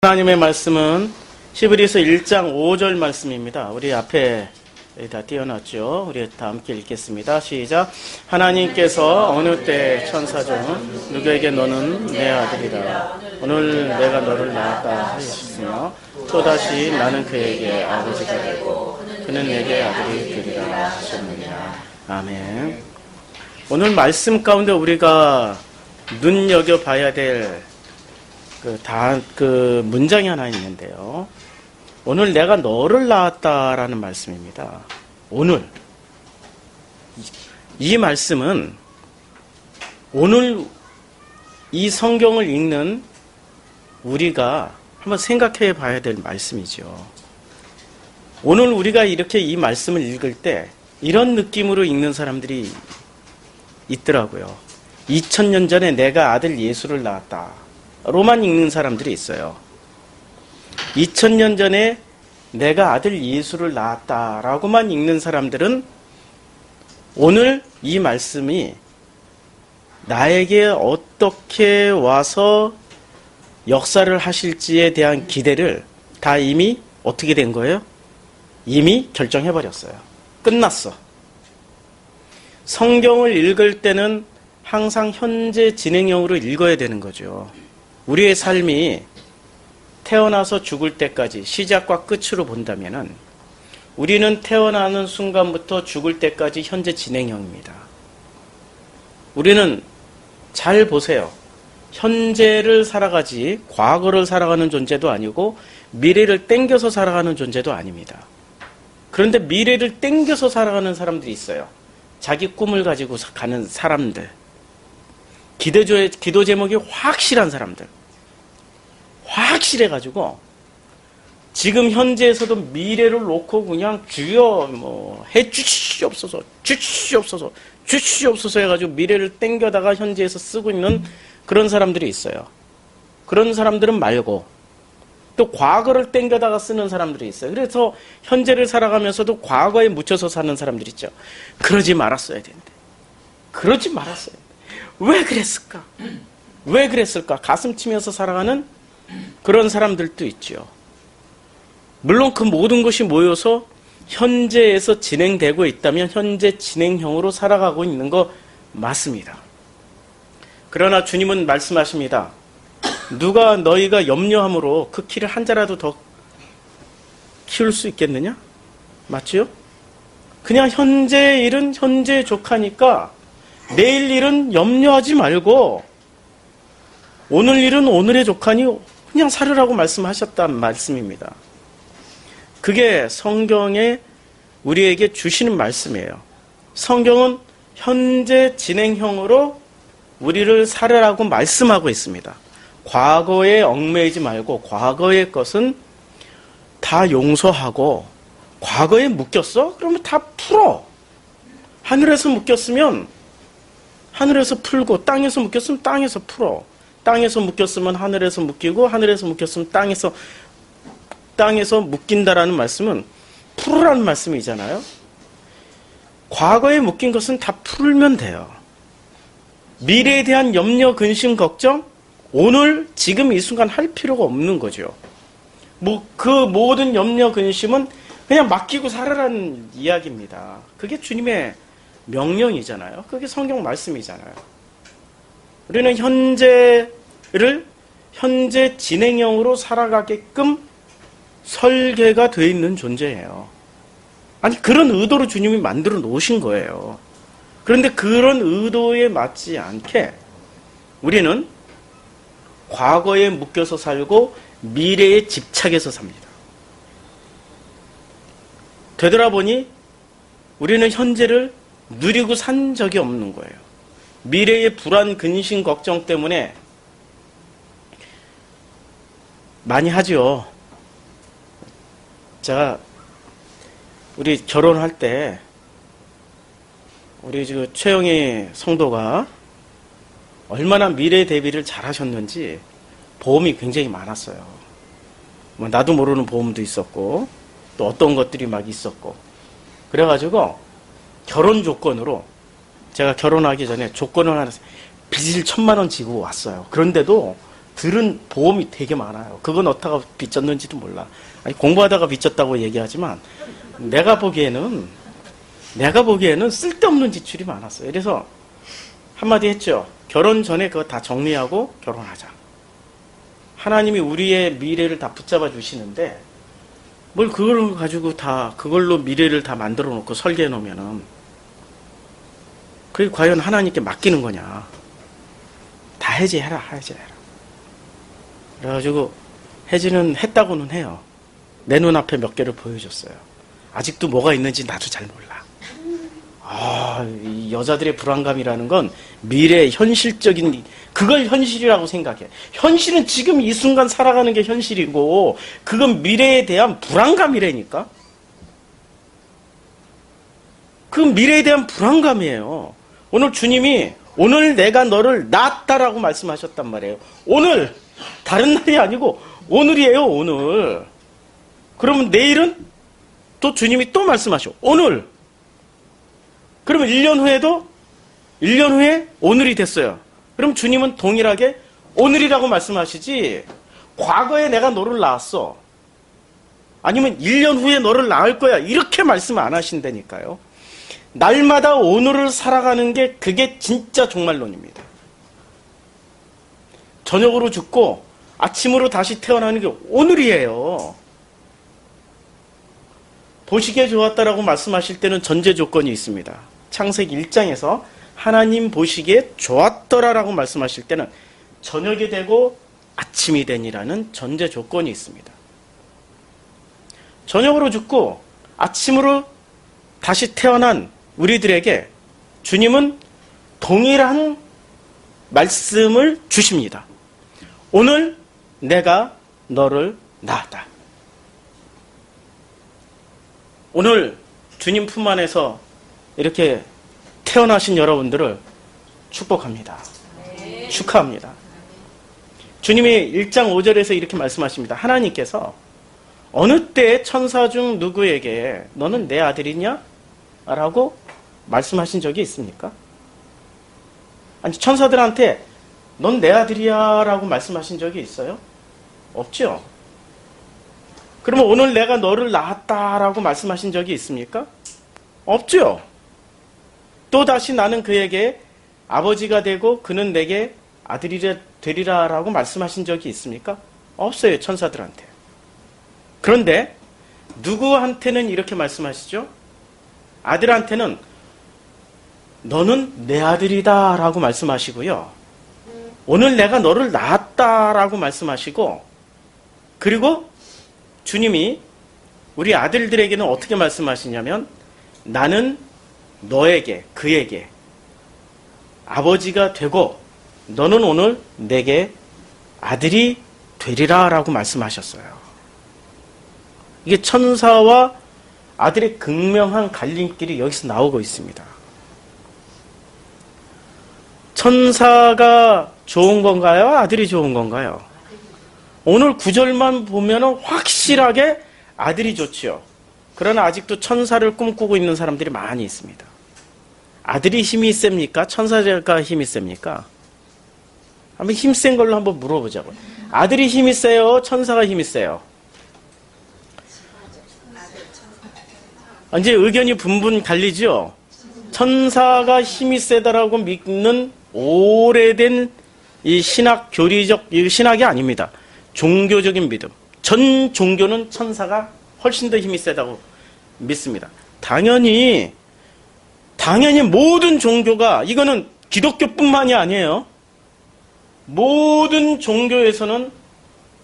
하나님의 말씀은 히브리서 1장 5절 말씀입니다. 우리 앞에 다 띄워놨죠. 우리 다 함께 읽겠습니다. 시작. 하나님께서 어느 때 천사 중 누구에게 너는 내 아들이라 오늘 내가 너를 낳았다 하셨으며 또다시 나는 그에게 아버지가 되고 그는 내게 아들이 되리라 하셨느니라. 아멘. 오늘 말씀 가운데 우리가 눈여겨봐야 될 그 문장이 하나 있는데요. 오늘 내가 너를 낳았다라는 말씀입니다. 오늘. 이 말씀은 오늘 이 성경을 읽는 우리가 한번 생각해 봐야 될 말씀이죠. 오늘 우리가 이렇게 이 말씀을 읽을 때 이런 느낌으로 읽는 사람들이 있더라고요. 2000년 전에 내가 아들 예수를 낳았다. 로만 읽는 사람들이 있어요. 2000년 전에 내가 아들 예수를 낳았다라고만 읽는 사람들은 오늘 이 말씀이 나에게 어떻게 와서 역사를 하실지에 대한 기대를 다 이미 어떻게 된 거예요? 이미 결정해버렸어요. 끝났어. 성경을 읽을 때는 항상 현재 진행형으로 읽어야 되는 거죠. 우리의 삶이 태어나서 죽을 때까지 시작과 끝으로 본다면은 우리는 태어나는 순간부터 죽을 때까지 현재 진행형입니다. 우리는 잘 보세요. 현재를 살아가지 과거를 살아가는 존재도 아니고 미래를 땡겨서 살아가는 존재도 아닙니다. 그런데 미래를 땡겨서 살아가는 사람들이 있어요. 자기 꿈을 가지고 가는 사람들. 기도 제목이 확실한 사람들. 확실해가지고 지금 현재에서도 미래를 놓고 그냥 주여 해주시옵소서 주시옵소서 해가지고 미래를 땡겨다가 현재에서 쓰고 있는 그런 사람들이 있어요. 그런 사람들은 말고 또 과거를 땡겨다가 쓰는 사람들이 있어요. 그래서 현재를 살아가면서도 과거에 묻혀서 사는 사람들이 있죠. 그러지 말았어야 되는데 그러지 말았어야 되는데 왜 그랬을까? 왜 그랬을까? 가슴 치면서 살아가는 그런 사람들도 있죠. 물론 그 모든 것이 모여서 현재에서 진행되고 있다면 현재 진행형으로 살아가고 있는 거 맞습니다. 그러나 주님은 말씀하십니다. 누가 너희가 염려함으로 그 키를 한 자라도 더 키울 수 있겠느냐? 맞지요? 그냥 현재 일은 현재에 족하니까 내일 일은 염려하지 말고 오늘 일은 오늘에 족하니 그냥 살으라고 말씀하셨단 말씀입니다. 그게 성경에 우리에게 주시는 말씀이에요. 성경은 현재 진행형으로 우리를 살으라고 말씀하고 있습니다. 과거에 얽매이지 말고 과거의 것은 다 용서하고 과거에 묶였어? 그러면 다 풀어. 하늘에서 묶였으면 하늘에서 풀고 땅에서 묶였으면 땅에서 풀어. 땅에서 묶였으면 하늘에서 묶이고 하늘에서 묶였으면 땅에서 묶인다라는 말씀은 풀으라는 말씀이잖아요. 과거에 묶인 것은 다 풀면 돼요. 미래에 대한 염려, 근심, 걱정 오늘 지금 이 순간 할 필요가 없는 거죠. 그 모든 염려, 근심은 그냥 맡기고 살아라는 이야기입니다. 그게 주님의 명령이잖아요. 그게 성경 말씀이잖아요. 우리는 현재 진행형으로 살아가게끔 설계가 되어 있는 존재예요. 아니 그런 의도로 주님이 만들어 놓으신 거예요. 그런데 그런 의도에 맞지 않게 우리는 과거에 묶여서 살고 미래에 집착해서 삽니다. 되돌아보니 우리는 현재를 누리고 산 적이 없는 거예요. 미래의 불안, 근심, 걱정 때문에 많이 하죠. 제가 우리 결혼할 때 우리 지금 최영희 성도가 얼마나 미래 대비를 잘 하셨는지 보험이 굉장히 많았어요. 나도 모르는 보험도 있었고 또 어떤 것들이 막 있었고 그래가지고 결혼 조건으로 제가 결혼하기 전에 조건을 하나 빚을 1000만 원 지고 왔어요. 그런데도 들은 보험이 되게 많아요. 그건 어디다가 빚졌는지도 몰라. 아니, 공부하다가 빚졌다고 얘기하지만 내가 보기에는 쓸데없는 지출이 많았어요. 그래서 한마디 했죠. 결혼 전에 그거 다 정리하고 결혼하자. 하나님이 우리의 미래를 다 붙잡아 주시는데 뭘 그걸 가지고 다 그걸로 미래를 다 만들어 놓고 설계해 놓으면은 그게 과연 하나님께 맡기는 거냐. 다 해지해라. 그래가지고 해지는 했다고는 해요. 내 눈앞에 몇 개를 보여줬어요. 아직도 뭐가 있는지 나도 잘 몰라. 이 여자들의 불안감이라는 건 미래의 현실적인, 그걸 현실이라고 생각해. 현실은 지금 이 순간 살아가는 게 현실이고, 그건 미래에 대한 불안감이라니까? 그 미래에 대한 불안감이에요. 오늘 주님이, 오늘 내가 너를 낳았다라고 말씀하셨단 말이에요. 오늘! 다른 날이 아니고, 오늘이에요, 오늘. 그러면 내일은 또 주님이 또 말씀하셔. 오늘! 그러면 1년 후에도 1년 후에 오늘이 됐어요. 그럼 주님은 동일하게 오늘이라고 말씀하시지 과거에 내가 너를 낳았어. 아니면 1년 후에 너를 낳을 거야. 이렇게 말씀 안 하신다니까요. 날마다 오늘을 살아가는 게 그게 진짜 종말론입니다. 저녁으로 죽고 아침으로 다시 태어나는 게 오늘이에요. 보시기에 좋았다라고 말씀하실 때는 전제 조건이 있습니다. 창세기 1장에서 하나님 보시기에 좋았더라라고 말씀하실 때는 저녁이 되고 아침이 되니라는 전제 조건이 있습니다. 저녁으로 죽고 아침으로 다시 태어난 우리들에게 주님은 동일한 말씀을 주십니다. 오늘 내가 너를 낳았다. 오늘 주님 품 안에서 이렇게 태어나신 여러분들을 축복합니다. 축하합니다. 주님이 1장 5절에서 이렇게 말씀하십니다. 하나님께서 어느 때 천사 중 누구에게 너는 내 아들이냐? 라고 말씀하신 적이 있습니까? 아니, 천사들한테 넌 내 아들이야 라고 말씀하신 적이 있어요? 없죠? 그러면 오늘 내가 너를 낳았다라고 말씀하신 적이 있습니까? 없죠? 또다시 나는 그에게 아버지가 되고 그는 내게 아들이 되리라라고 말씀하신 적이 있습니까? 없어요, 천사들한테. 그런데 누구한테는 이렇게 말씀하시죠? 아들한테는 너는 내 아들이다 라고 말씀하시고요. 오늘 내가 너를 낳았다라고 말씀하시고, 그리고 주님이 우리 아들들에게는 어떻게 말씀하시냐면 나는 너에게, 그에게 아버지가 되고 너는 오늘 내게 아들이 되리라 라고 말씀하셨어요. 이게 천사와 아들의 극명한 갈림길이 여기서 나오고 있습니다. 천사가 좋은 건가요? 아들이 좋은 건가요? 오늘 구절만 보면 확실하게 아들이 좋지요. 그러나 아직도 천사를 꿈꾸고 있는 사람들이 많이 있습니다. 아들이 힘이 셉니까? 천사가 힘이 셉니까? 한번 힘센 걸로 한번 물어보자고요. 아들이 힘이 세요? 천사가 힘이 세요? 이제 의견이 분분 갈리죠? 천사가 힘이 세다라고 믿는 오래된 이 신학, 교리적, 이 신학이 아닙니다. 종교적인 믿음. 전 종교는 천사가 훨씬 더 힘이 세다고 믿습니다. 당연히 모든 종교가, 이거는 기독교뿐만이 아니에요. 모든 종교에서는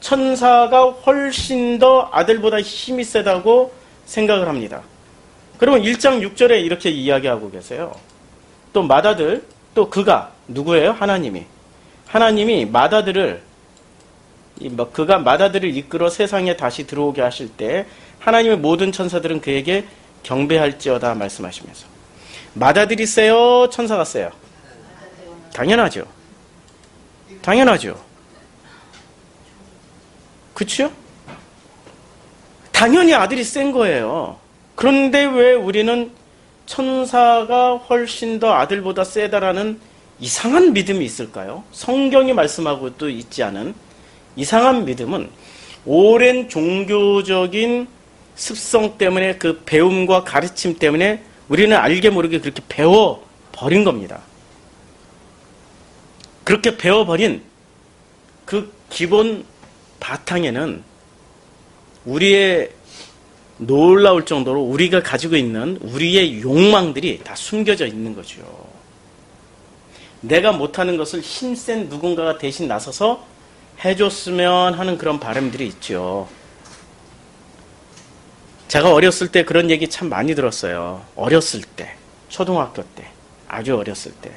천사가 훨씬 더 아들보다 힘이 세다고 생각을 합니다. 그러면 1장 6절에 이렇게 이야기하고 계세요. 또 맏아들, 또 그가 누구예요? 하나님이 맏아들을, 그가 맏아들을 이끌어 세상에 다시 들어오게 하실 때 하나님의 모든 천사들은 그에게 경배할지어다 말씀하시면서, 맏아들이 세요? 천사가 세요? 당연하죠. 그렇죠? 당연히 아들이 센 거예요. 그런데 왜 우리는 천사가 훨씬 더 아들보다 세다라는 이상한 믿음이 있을까요? 성경이 말씀하고도 있지 않은 이상한 믿음은 오랜 종교적인 습성 때문에 그 배움과 가르침 때문에 우리는 알게 모르게 그렇게 배워버린 겁니다. 그렇게 배워버린 그 기본 바탕에는 우리의 놀라울 정도로 우리가 가지고 있는 우리의 욕망들이 다 숨겨져 있는 거죠. 내가 못하는 것을 힘센 누군가가 대신 나서서 해줬으면 하는 그런 바람들이 있죠. 제가 어렸을 때 그런 얘기 참 많이 들었어요. 어렸을 때, 초등학교 때, 아주 어렸을 때.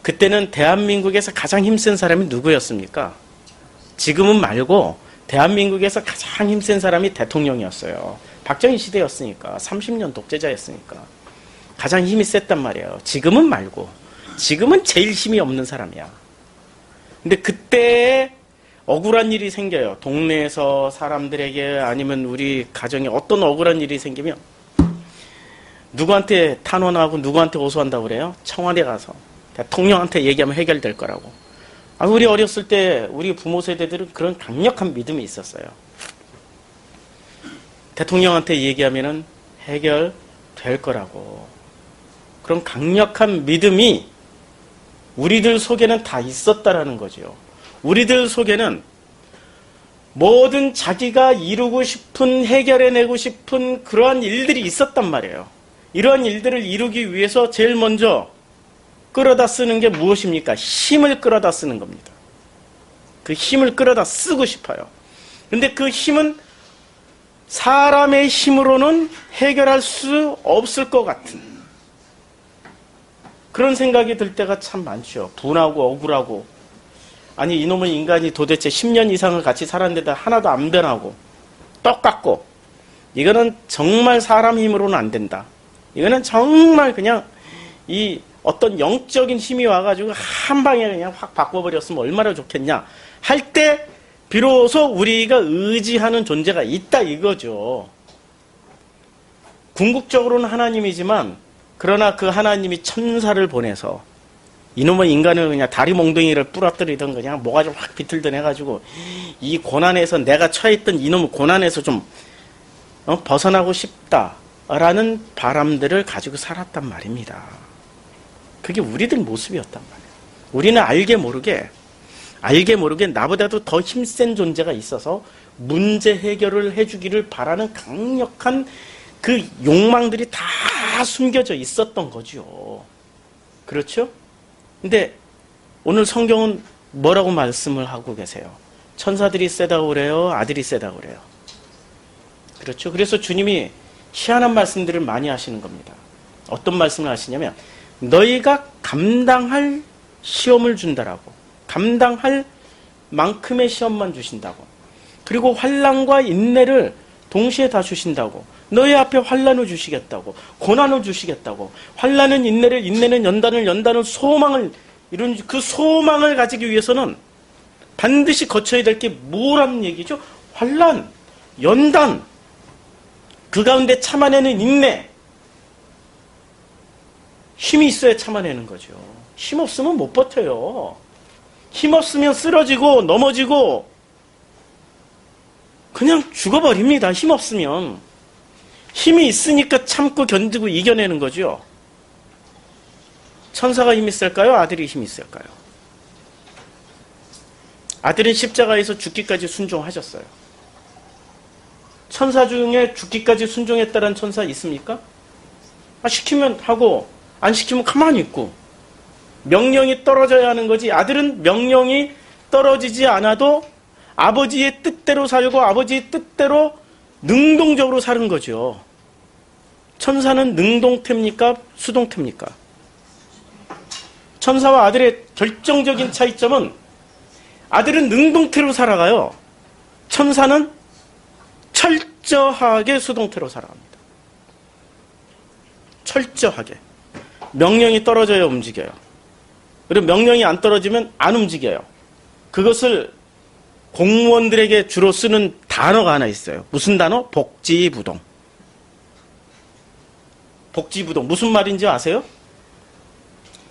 그때는 대한민국에서 가장 힘센 사람이 누구였습니까? 지금은 말고 대한민국에서 가장 힘센 사람이 대통령이었어요. 박정희 시대였으니까, 30년 독재자였으니까 가장 힘이 셌단 말이에요. 지금은 말고, 지금은 제일 힘이 없는 사람이야. 근데 그때 억울한 일이 생겨요. 동네에서 사람들에게 아니면 우리 가정에 어떤 억울한 일이 생기면 누구한테 탄원하고 누구한테 호소한다고 그래요? 청와대 가서 대통령한테 얘기하면 해결될 거라고. 우리 어렸을 때 우리 부모 세대들은 그런 강력한 믿음이 있었어요. 대통령한테 얘기하면 해결될 거라고. 그런 강력한 믿음이 우리들 속에는 다 있었다라는 거죠. 우리들 속에는 뭐든 자기가 이루고 싶은, 해결해내고 싶은 그러한 일들이 있었단 말이에요. 이러한 일들을 이루기 위해서 제일 먼저 끌어다 쓰는 게 무엇입니까? 힘을 끌어다 쓰는 겁니다. 그 힘을 끌어다 쓰고 싶어요. 근데 그 힘은 사람의 힘으로는 해결할 수 없을 것 같은 그런 생각이 들 때가 참 많죠. 분하고 억울하고, 아니 이놈의 인간이 도대체 10년 이상을 같이 살았는데도 하나도 안 변하고 똑같고, 이거는 정말 사람 힘으로는 안 된다. 이거는 정말 그냥 이 어떤 영적인 힘이 와가지고 한 방에 그냥 확 바꿔버렸으면 얼마나 좋겠냐 할 때 비로소 우리가 의지하는 존재가 있다 이거죠. 궁극적으로는 하나님이지만, 그러나 그 하나님이 천사를 보내서 이놈의 인간을 그냥 다리 몽둥이를 부러뜨리던 그냥 모가지를 확 비틀던 해가지고 이 고난에서, 내가 처했던 이놈의 고난에서 좀 벗어나고 싶다라는 바람들을 가지고 살았단 말입니다. 그게 우리들 모습이었단 말이에요. 우리는 알게 모르게 나보다도 더 힘센 존재가 있어서 문제 해결을 해주기를 바라는 강력한 그 욕망들이 다 숨겨져 있었던 거죠. 그렇죠? 근데 오늘 성경은 뭐라고 말씀을 하고 계세요? 천사들이 세다고 그래요? 아들이 세다고 그래요? 그렇죠? 그래서 주님이 희한한 말씀들을 많이 하시는 겁니다. 어떤 말씀을 하시냐면, 너희가 감당할 시험을 준다라고. 감당할 만큼의 시험만 주신다고. 그리고 환난과 인내를 동시에 다 주신다고. 너희 앞에 환난을 주시겠다고. 고난을 주시겠다고. 환난은 인내를, 인내는 연단을, 연단은 소망을, 이런 그 소망을 가지기 위해서는 반드시 거쳐야 될 게 뭐라는 얘기죠? 환난, 연단, 그 가운데 참아내는 인내. 힘이 있어야 참아내는 거죠. 힘 없으면 못 버텨요. 힘 없으면 쓰러지고 넘어지고 그냥 죽어버립니다. 힘 없으면. 힘이 있으니까 참고 견디고 이겨내는 거죠. 천사가 힘이 있을까요? 아들이 힘이 있을까요? 아들은 십자가에서 죽기까지 순종하셨어요. 천사 중에 죽기까지 순종했다는 천사 있습니까? 시키면 하고 안 시키면 가만히 있고, 명령이 떨어져야 하는 거지. 아들은 명령이 떨어지지 않아도 아버지의 뜻대로 살고 아버지의 뜻대로 능동적으로 사는 거죠. 천사는 능동태입니까? 수동태입니까? 천사와 아들의 결정적인 차이점은, 아들은 능동태로 살아가요. 천사는 철저하게 수동태로 살아갑니다. 철저하게. 명령이 떨어져야 움직여요. 그리고 명령이 안 떨어지면 안 움직여요. 그것을 공무원들에게 주로 쓰는 단어가 하나 있어요. 무슨 단어? 복지부동. 복지부동. 무슨 말인지 아세요?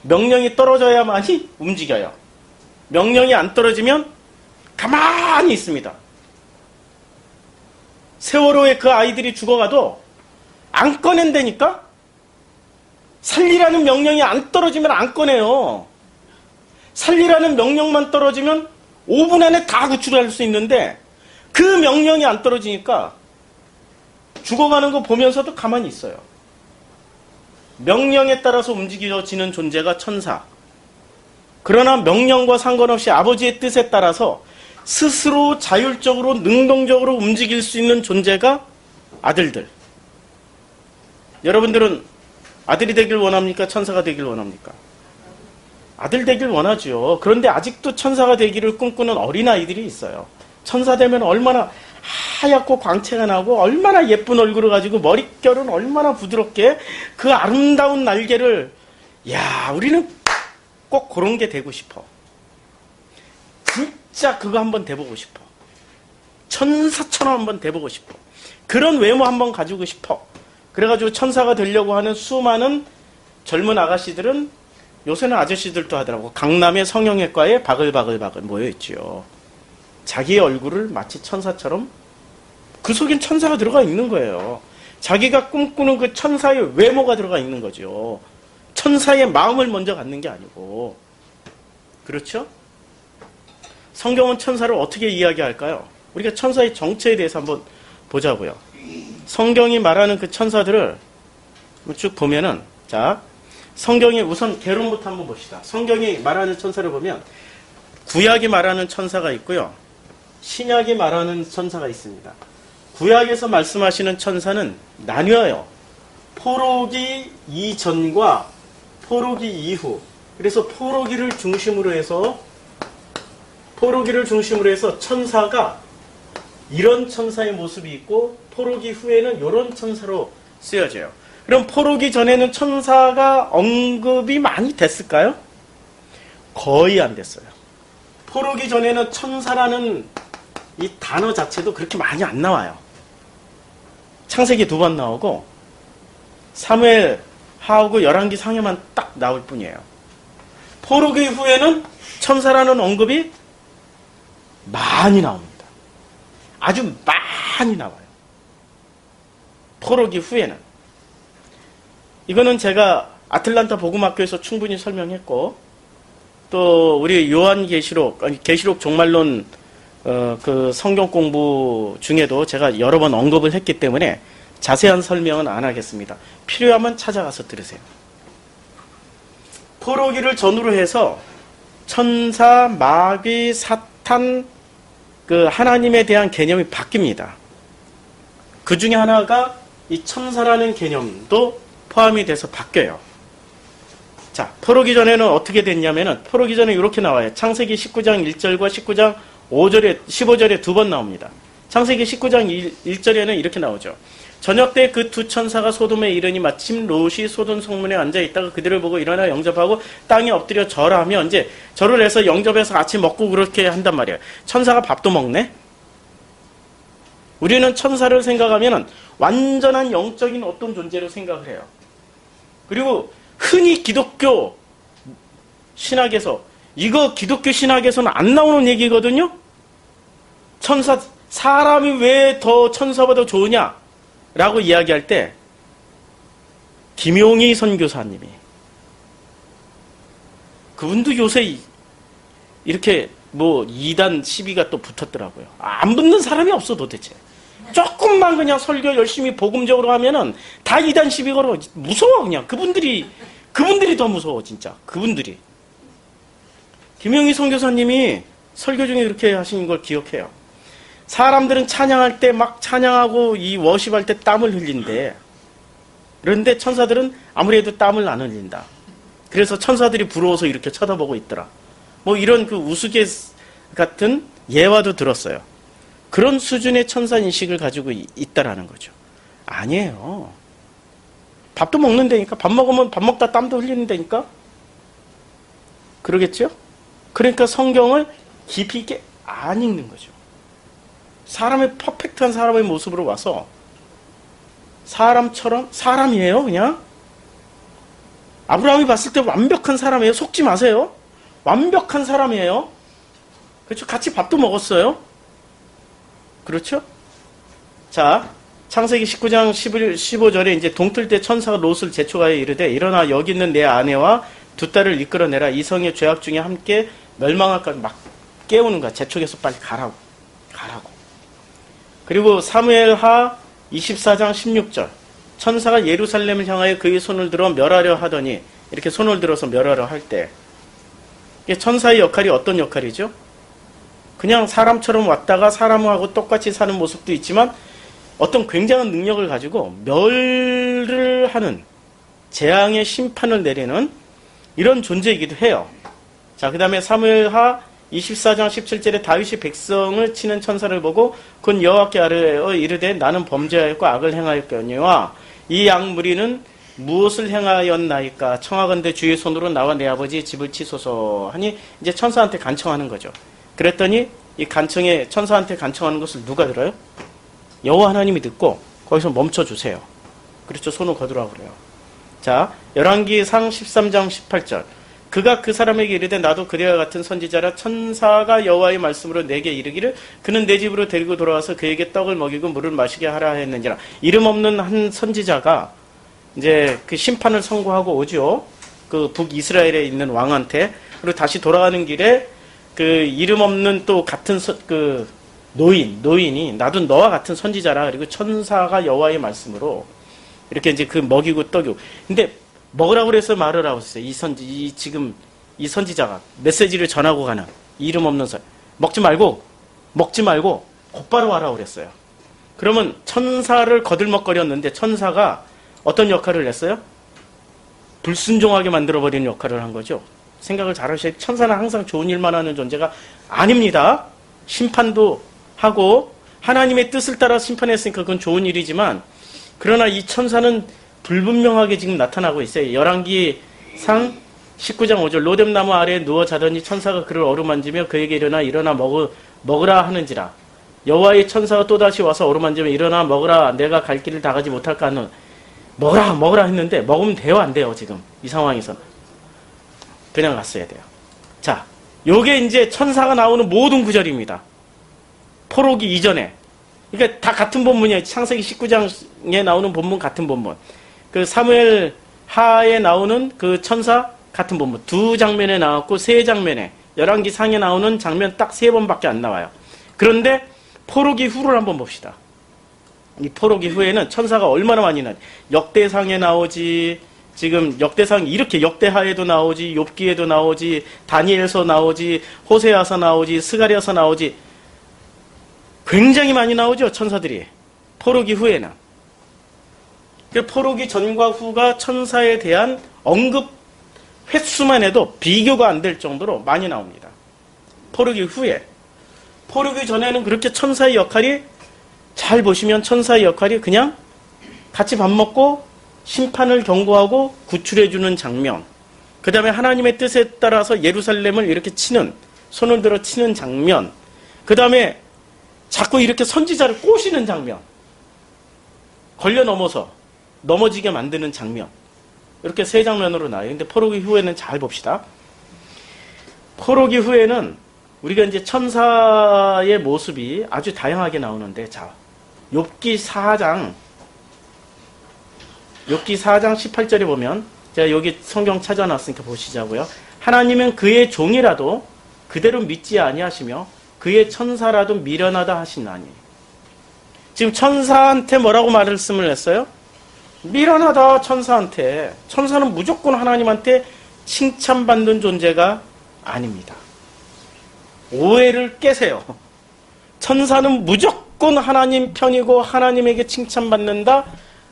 명령이 떨어져야만이 움직여요. 명령이 안 떨어지면 가만히 있습니다. 세월호에 그 아이들이 죽어가도 안 꺼낸다니까? 살리라는 명령이 안 떨어지면 안 꺼내요. 살리라는 명령만 떨어지면 5분 안에 다 구출할 수 있는데 그 명령이 안 떨어지니까 죽어가는 거 보면서도 가만히 있어요. 명령에 따라서 움직여지는 존재가 천사. 그러나 명령과 상관없이 아버지의 뜻에 따라서 스스로 자율적으로 능동적으로 움직일 수 있는 존재가 아들들. 여러분들은 아들이 되길 원합니까? 천사가 되길 원합니까? 아들 되길 원하죠. 그런데 아직도 천사가 되기를 꿈꾸는 어린아이들이 있어요. 천사 되면 얼마나 하얗고 광채가 나고 얼마나 예쁜 얼굴을 가지고 머릿결은 얼마나 부드럽게 그 아름다운 날개를 우리는 꼭 그런 게 되고 싶어. 진짜 그거 한번 돼보고 싶어. 천사처럼 한번 돼보고 싶어. 그런 외모 한번 가지고 싶어. 그래가지고 천사가 되려고 하는 수많은 젊은 아가씨들은 요새는 아저씨들도 하더라고. 강남의 성형외과에 바글바글 모여있지요. 자기의 얼굴을 마치 천사처럼 그 속엔 천사가 들어가 있는 거예요. 자기가 꿈꾸는 그 천사의 외모가 들어가 있는 거죠. 천사의 마음을 먼저 갖는 게 아니고. 그렇죠? 성경은 천사를 어떻게 이야기할까요? 우리가 천사의 정체에 대해서 한번 보자고요. 성경이 말하는 그 천사들을 쭉 보면은, 자, 성경이 우선 개론부터 한번 봅시다. 성경이 말하는 천사를 보면 구약이 말하는 천사가 있고요. 신약이 말하는 천사가 있습니다. 구약에서 말씀하시는 천사는 나뉘어요. 포로기 이전과 포로기 이후. 그래서 포로기를 중심으로 해서 천사가 이런 천사의 모습이 있고 포로기 후에는 이런 천사로 쓰여져요. 그럼 포로기 전에는 천사가 언급이 많이 됐을까요? 거의 안 됐어요. 포로기 전에는 천사라는 이 단어 자체도 그렇게 많이 안 나와요. 창세기 2번 나오고 사무엘하고 열왕기 상에만 딱 나올 뿐이에요. 포로기 후에는 천사라는 언급이 많이 나옵니다. 아주 많이 나와요. 포로기 후에는. 이거는 제가 아틀란타 복음학교에서 충분히 설명했고, 또 우리 계시록 종말론 그 성경 공부 중에도 제가 여러 번 언급을 했기 때문에 자세한 설명은 안 하겠습니다. 필요하면 찾아가서 들으세요. 포로기를 전후로 해서 천사, 마귀, 사탄, 그 하나님에 대한 개념이 바뀝니다. 그 중에 하나가 이 천사라는 개념도 포함이 돼서 바뀌어요. 자, 포로기 전에는 어떻게 됐냐면은, 포로기 전에 이렇게 나와요. 창세기 19장 1절과 19장 15절에 2번 나옵니다. 창세기 19장 1절에는 이렇게 나오죠. 저녁 때 그 두 천사가 소돔에 이르니 마침 롯이 소돔 성문에 앉아 있다가 그들을 보고 일어나 영접하고 땅에 엎드려 절하며 이제 절을 해서 영접해서 같이 먹고 그렇게 한단 말이에요. 천사가 밥도 먹네? 우리는 천사를 생각하면 완전한 영적인 어떤 존재로 생각을 해요. 그리고 흔히 기독교 신학에서, 이거 기독교 신학에서는 안 나오는 얘기거든요? 사람이 왜 더 천사보다 좋으냐? 라고 이야기할 때, 김용희 선교사님이, 그분도 요새 이렇게 2단 시비가 또 붙었더라고요. 안 붙는 사람이 없어, 도대체. 조금만 그냥 설교 열심히 복음적으로 하면은 다 2단 시비 걸어. 무서워, 그냥. 그분들이 더 무서워, 진짜. 그분들이. 김용희 선교사님이 설교 중에 그렇게 하신 걸 기억해요. 사람들은 찬양할 때 막 찬양하고 이 워십할 때 땀을 흘린대. 그런데 천사들은 아무래도 땀을 안 흘린다. 그래서 천사들이 부러워서 이렇게 쳐다보고 있더라. 이런 그 우스갯 같은 예화도 들었어요. 그런 수준의 천사 인식을 가지고 있다라는 거죠. 아니에요. 밥도 먹는다니까. 밥 먹으면 밥 먹다 땀도 흘리는다니까. 그러겠죠? 그러니까 성경을 깊이 있게 안 읽는 거죠. 사람의 퍼펙트한 사람의 모습으로 와서 사람처럼, 사람이에요 그냥. 아브라함이 봤을 때 완벽한 사람이에요. 속지 마세요. 완벽한 사람이에요. 그렇죠. 같이 밥도 먹었어요. 그렇죠? 자, 창세기 19장 15절에 이제 동틀 때 천사가 롯을 재촉하여 이르되 일어나 여기 있는 내 아내와 두 딸을 이끌어내라. 이성의 죄악 중에 함께 멸망할까 막 깨우는 거야. 재촉해서 빨리 가라고. 그리고 사무엘하 24장 16절 천사가 예루살렘을 향하여 그의 손을 들어 멸하려 하더니 이렇게 손을 들어서 멸하려 할 때 천사의 역할이 어떤 역할이죠? 그냥 사람처럼 왔다가 사람하고 똑같이 사는 모습도 있지만 어떤 굉장한 능력을 가지고 멸을 하는 재앙의 심판을 내리는 이런 존재이기도 해요. 자, 그 다음에 사무엘하 24장 17절에 다윗이 백성을 치는 천사를 보고 그건 여호와께 아뢰어 이르되 나는 범죄하였고 악을 행하였거니와 이 악무리는 무엇을 행하였나이까 청하건대 주의 손으로 나와 내 아버지의 집을 치소서 하니 이제 천사한테 간청하는 거죠. 그랬더니 이 간청에 천사한테 간청하는 것을 누가 들어요? 여호와 하나님이 듣고 거기서 멈춰주세요. 그렇죠. 손을 거두라고 그래요. 자, 열왕기상 13장 18절 그가 그 사람에게 이르되 나도 그대와 같은 선지자라 천사가 여호와의 말씀으로 내게 이르기를 그는 내 집으로 데리고 돌아와서 그에게 떡을 먹이고 물을 마시게 하라 했는지라. 이름 없는 한 선지자가 이제 그 심판을 선고하고 오죠. 그 북이스라엘에 있는 왕한테. 그리고 다시 돌아가는 길에 그 이름 없는 또 같은 그 노인이 나도 너와 같은 선지자라. 그리고 천사가 여호와의 말씀으로 이렇게 이제 그 먹이고 떡이고. 근데 먹으라고 그래서 말을 하고 있어요. 지금 이 선지자가 메시지를 전하고 가는 이름 없는 선. 먹지 말고 곧바로 하라고 그랬어요. 그러면 천사를 거들먹거렸는데 천사가 어떤 역할을 했어요? 불순종하게 만들어버리는 역할을 한 거죠. 생각을 잘 하셔야 천사는 항상 좋은 일만 하는 존재가 아닙니다. 심판도 하고 하나님의 뜻을 따라 심판했으니까 그건 좋은 일이지만 그러나 이 천사는 불분명하게 지금 나타나고 있어요. 열왕기상 19장 5절 로뎀나무 아래에 누워 자더니 천사가 그를 어루만지며 그에게 일어나 먹으라 하는지라. 여호와의 천사가 또다시 와서 어루만지며 일어나 먹으라 내가 갈 길을 다 가지 못할까 하는 먹으라 했는데 먹으면 돼요 안 돼요 지금 이 상황에서는 그냥 갔어야 돼요. 자, 요게 이제 천사가 나오는 모든 구절입니다. 포로기 이전에. 그러니까 다 같은 본문이에요. 창세기 19장에 나오는 본문 같은 본문. 그 사무엘 하에 나오는 그 천사 같은 본문. 두 장면에 나왔고 세 장면에 열왕기 상에 나오는 장면 딱 세 번밖에 안 나와요. 그런데 포로기 후를 한번 봅시다. 이 포로기 후에는 천사가 얼마나 많이 나지. 역대상에 나오지. 지금 역대상 이렇게 역대하에도 나오지. 욥기에도 나오지. 다니엘서 나오지. 호세아서 나오지. 스가랴서 나오지. 굉장히 많이 나오죠. 천사들이. 포로기 후에는. 포로기 전과 후가 천사에 대한 언급 횟수만 해도 비교가 안 될 정도로 많이 나옵니다. 포로기 후에. 포로기 전에는 그렇게 천사의 역할이 잘 보시면 천사의 역할이 그냥 같이 밥 먹고 심판을 경고하고 구출해주는 장면. 그 다음에 하나님의 뜻에 따라서 예루살렘을 이렇게 손을 들어 치는 장면. 그 다음에 자꾸 이렇게 선지자를 꼬시는 장면. 걸려 넘어지게 만드는 장면. 이렇게 세 장면으로 나와요. 근데 포로기 후에는 잘 봅시다. 포로기 후에는 우리가 이제 천사의 모습이 아주 다양하게 나오는데, 자, 욥기 4장 18절에 보면, 제가 여기 성경 찾아놨으니까 보시자고요. 하나님은 그의 종이라도 그대로 믿지 아니하시며 그의 천사라도 미련하다 하시나니. 지금 천사한테 뭐라고 말씀을 했어요? 미련하다 천사한테. 천사는 무조건 하나님한테 칭찬받는 존재가 아닙니다. 오해를 깨세요. 천사는 무조건 하나님 편이고 하나님에게 칭찬받는다?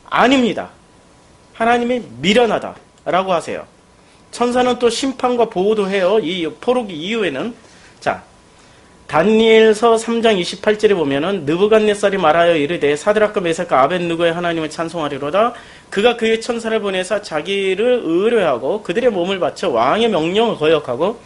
아닙니다. 하나님이 미련하다라고 하세요. 천사는 또 심판과 보호도 해요. 이 포로기 이후에는. 자, 다니엘서 3장 28절에 보면은 느부갓네살이 말하여 이르되 사드락과 메삭과 아벳느고의 하나님을 찬송하리로다. 그가 그의 천사를 보내사 자기를 의뢰하고 그들의 몸을 바쳐 왕의 명령을 거역하고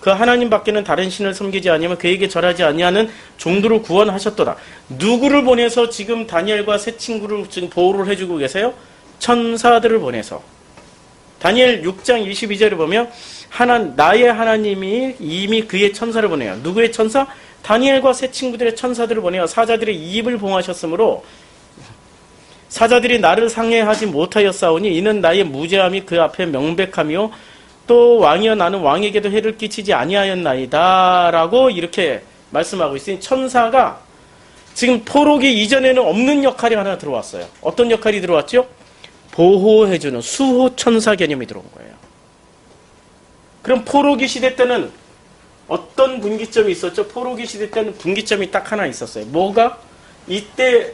그 하나님 밖에는 다른 신을 섬기지 아니하며 그에게 절하지 아니하는 종들을 구원하셨도다. 누구를 보내서 지금 다니엘과 세 친구를 지금 보호를 해주고 계세요? 천사들을 보내서. 다니엘 6장 22절에 보면 나의 하나님이 이미 그의 천사를 보내요. 누구의 천사? 다니엘과 세 친구들의 천사들을 보내어 사자들의 입을 봉하셨으므로 사자들이 나를 상해하지 못하였사오니 이는 나의 무죄함이 그 앞에 명백하며 또 왕이여 나는 왕에게도 해를 끼치지 아니하였나이다 라고 이렇게 말씀하고 있으니 천사가 지금 포로기 이전에는 없는 역할이 하나 들어왔어요. 어떤 역할이 들어왔죠? 보호해주는 수호 천사 개념이 들어온 거예요. 그럼 포로기 시대 때는 어떤 분기점이 있었죠? 포로기 시대 때는 분기점이 딱 하나 있었어요. 뭐가? 이때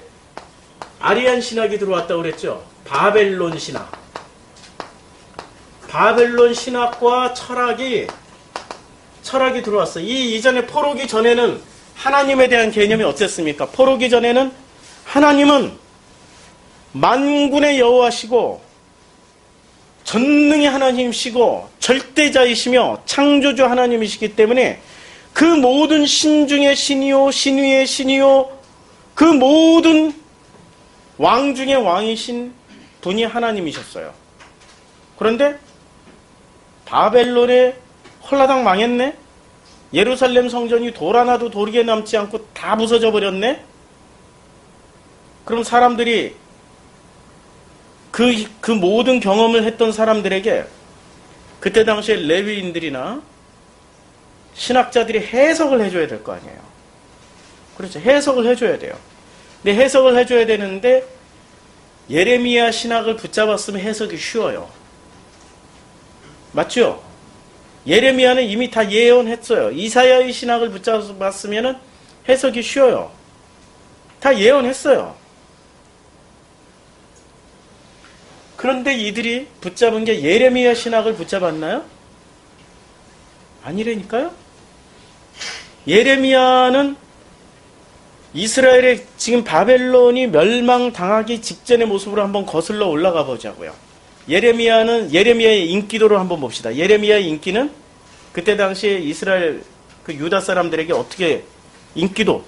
아리안 신학이 들어왔다고 그랬죠? 바벨론 신학. 바벨론 신학과 철학이 들어왔어요. 이 이전에 포로기 전에는 하나님에 대한 개념이 어땠습니까? 포로기 전에는 하나님은 만군의 여호와시고 전능의 하나님이시고 절대자이시며 창조주 하나님이시기 때문에 그 모든 신 중의 신이요 신위의 신이요 그 모든 왕 중의 왕이신 분이 하나님이셨어요. 그런데 바벨론에 홀라당 망했네? 예루살렘 성전이 돌 하나도 도리게 남지 않고 다 부서져 버렸네? 그럼 사람들이 그 모든 경험을 했던 사람들에게 그때 당시에 레위인들이나 신학자들이 해석을 해줘야 될 거 아니에요. 그렇죠. 해석을 해줘야 돼요. 근데 해석을 해줘야 되는데 예레미야 신학을 붙잡았으면 해석이 쉬워요. 맞죠? 예레미야는 이미 다 예언했어요. 이사야의 신학을 붙잡았으면 해석이 쉬워요. 다 예언했어요. 그런데 이들이 붙잡은 게 예레미야 신학을 붙잡았나요? 아니라니까요. 예레미야는 이스라엘의 지금 바벨론이 멸망당하기 직전의 모습으로 한번 거슬러 올라가 보자고요. 예레미야의 인기도를 한번 봅시다. 예레미야의 인기는 그때 당시에 이스라엘 그 유다 사람들에게 어떻게 인기도가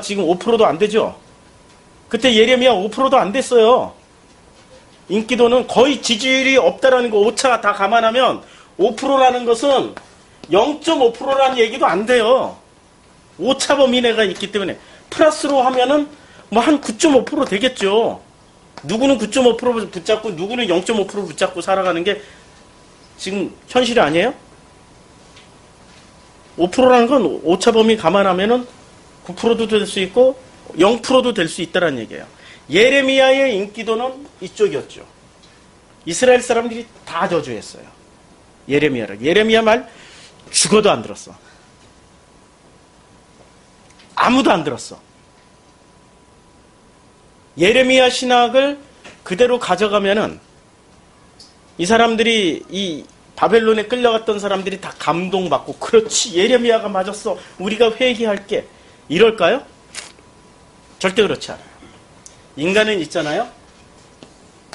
지금 5%도 안 되죠. 그때 예레미야 5%도 안 됐어요. 인기도는 거의 지지율이 없다라는 거 오차 다 감안하면 5%라는 것은 0.5%라는 얘기도 안 돼요. 오차 범위 내가 있기 때문에 플러스로 하면은 뭐 한 9.5% 되겠죠. 누구는 9.5% 붙잡고 누구는 0.5% 붙잡고 살아가는 게 지금 현실이 아니에요? 5%라는 건 오차 범위 감안하면은 9%도 될 수 있고 0%도 될 수 있다는 얘기예요. 예레미야의 인기도는 이쪽이었죠. 이스라엘 사람들이 다 저주했어요. 예레미야를. 예레미야 말 죽어도 안 들었어. 아무도 안 들었어. 예레미야 신학을 그대로 가져가면은 이 사람들이 이 바벨론에 끌려갔던 사람들이 다 감동받고 그렇지 예레미야가 맞았어. 우리가 회개할게. 이럴까요? 절대 그렇지 않아요. 인간은 있잖아요.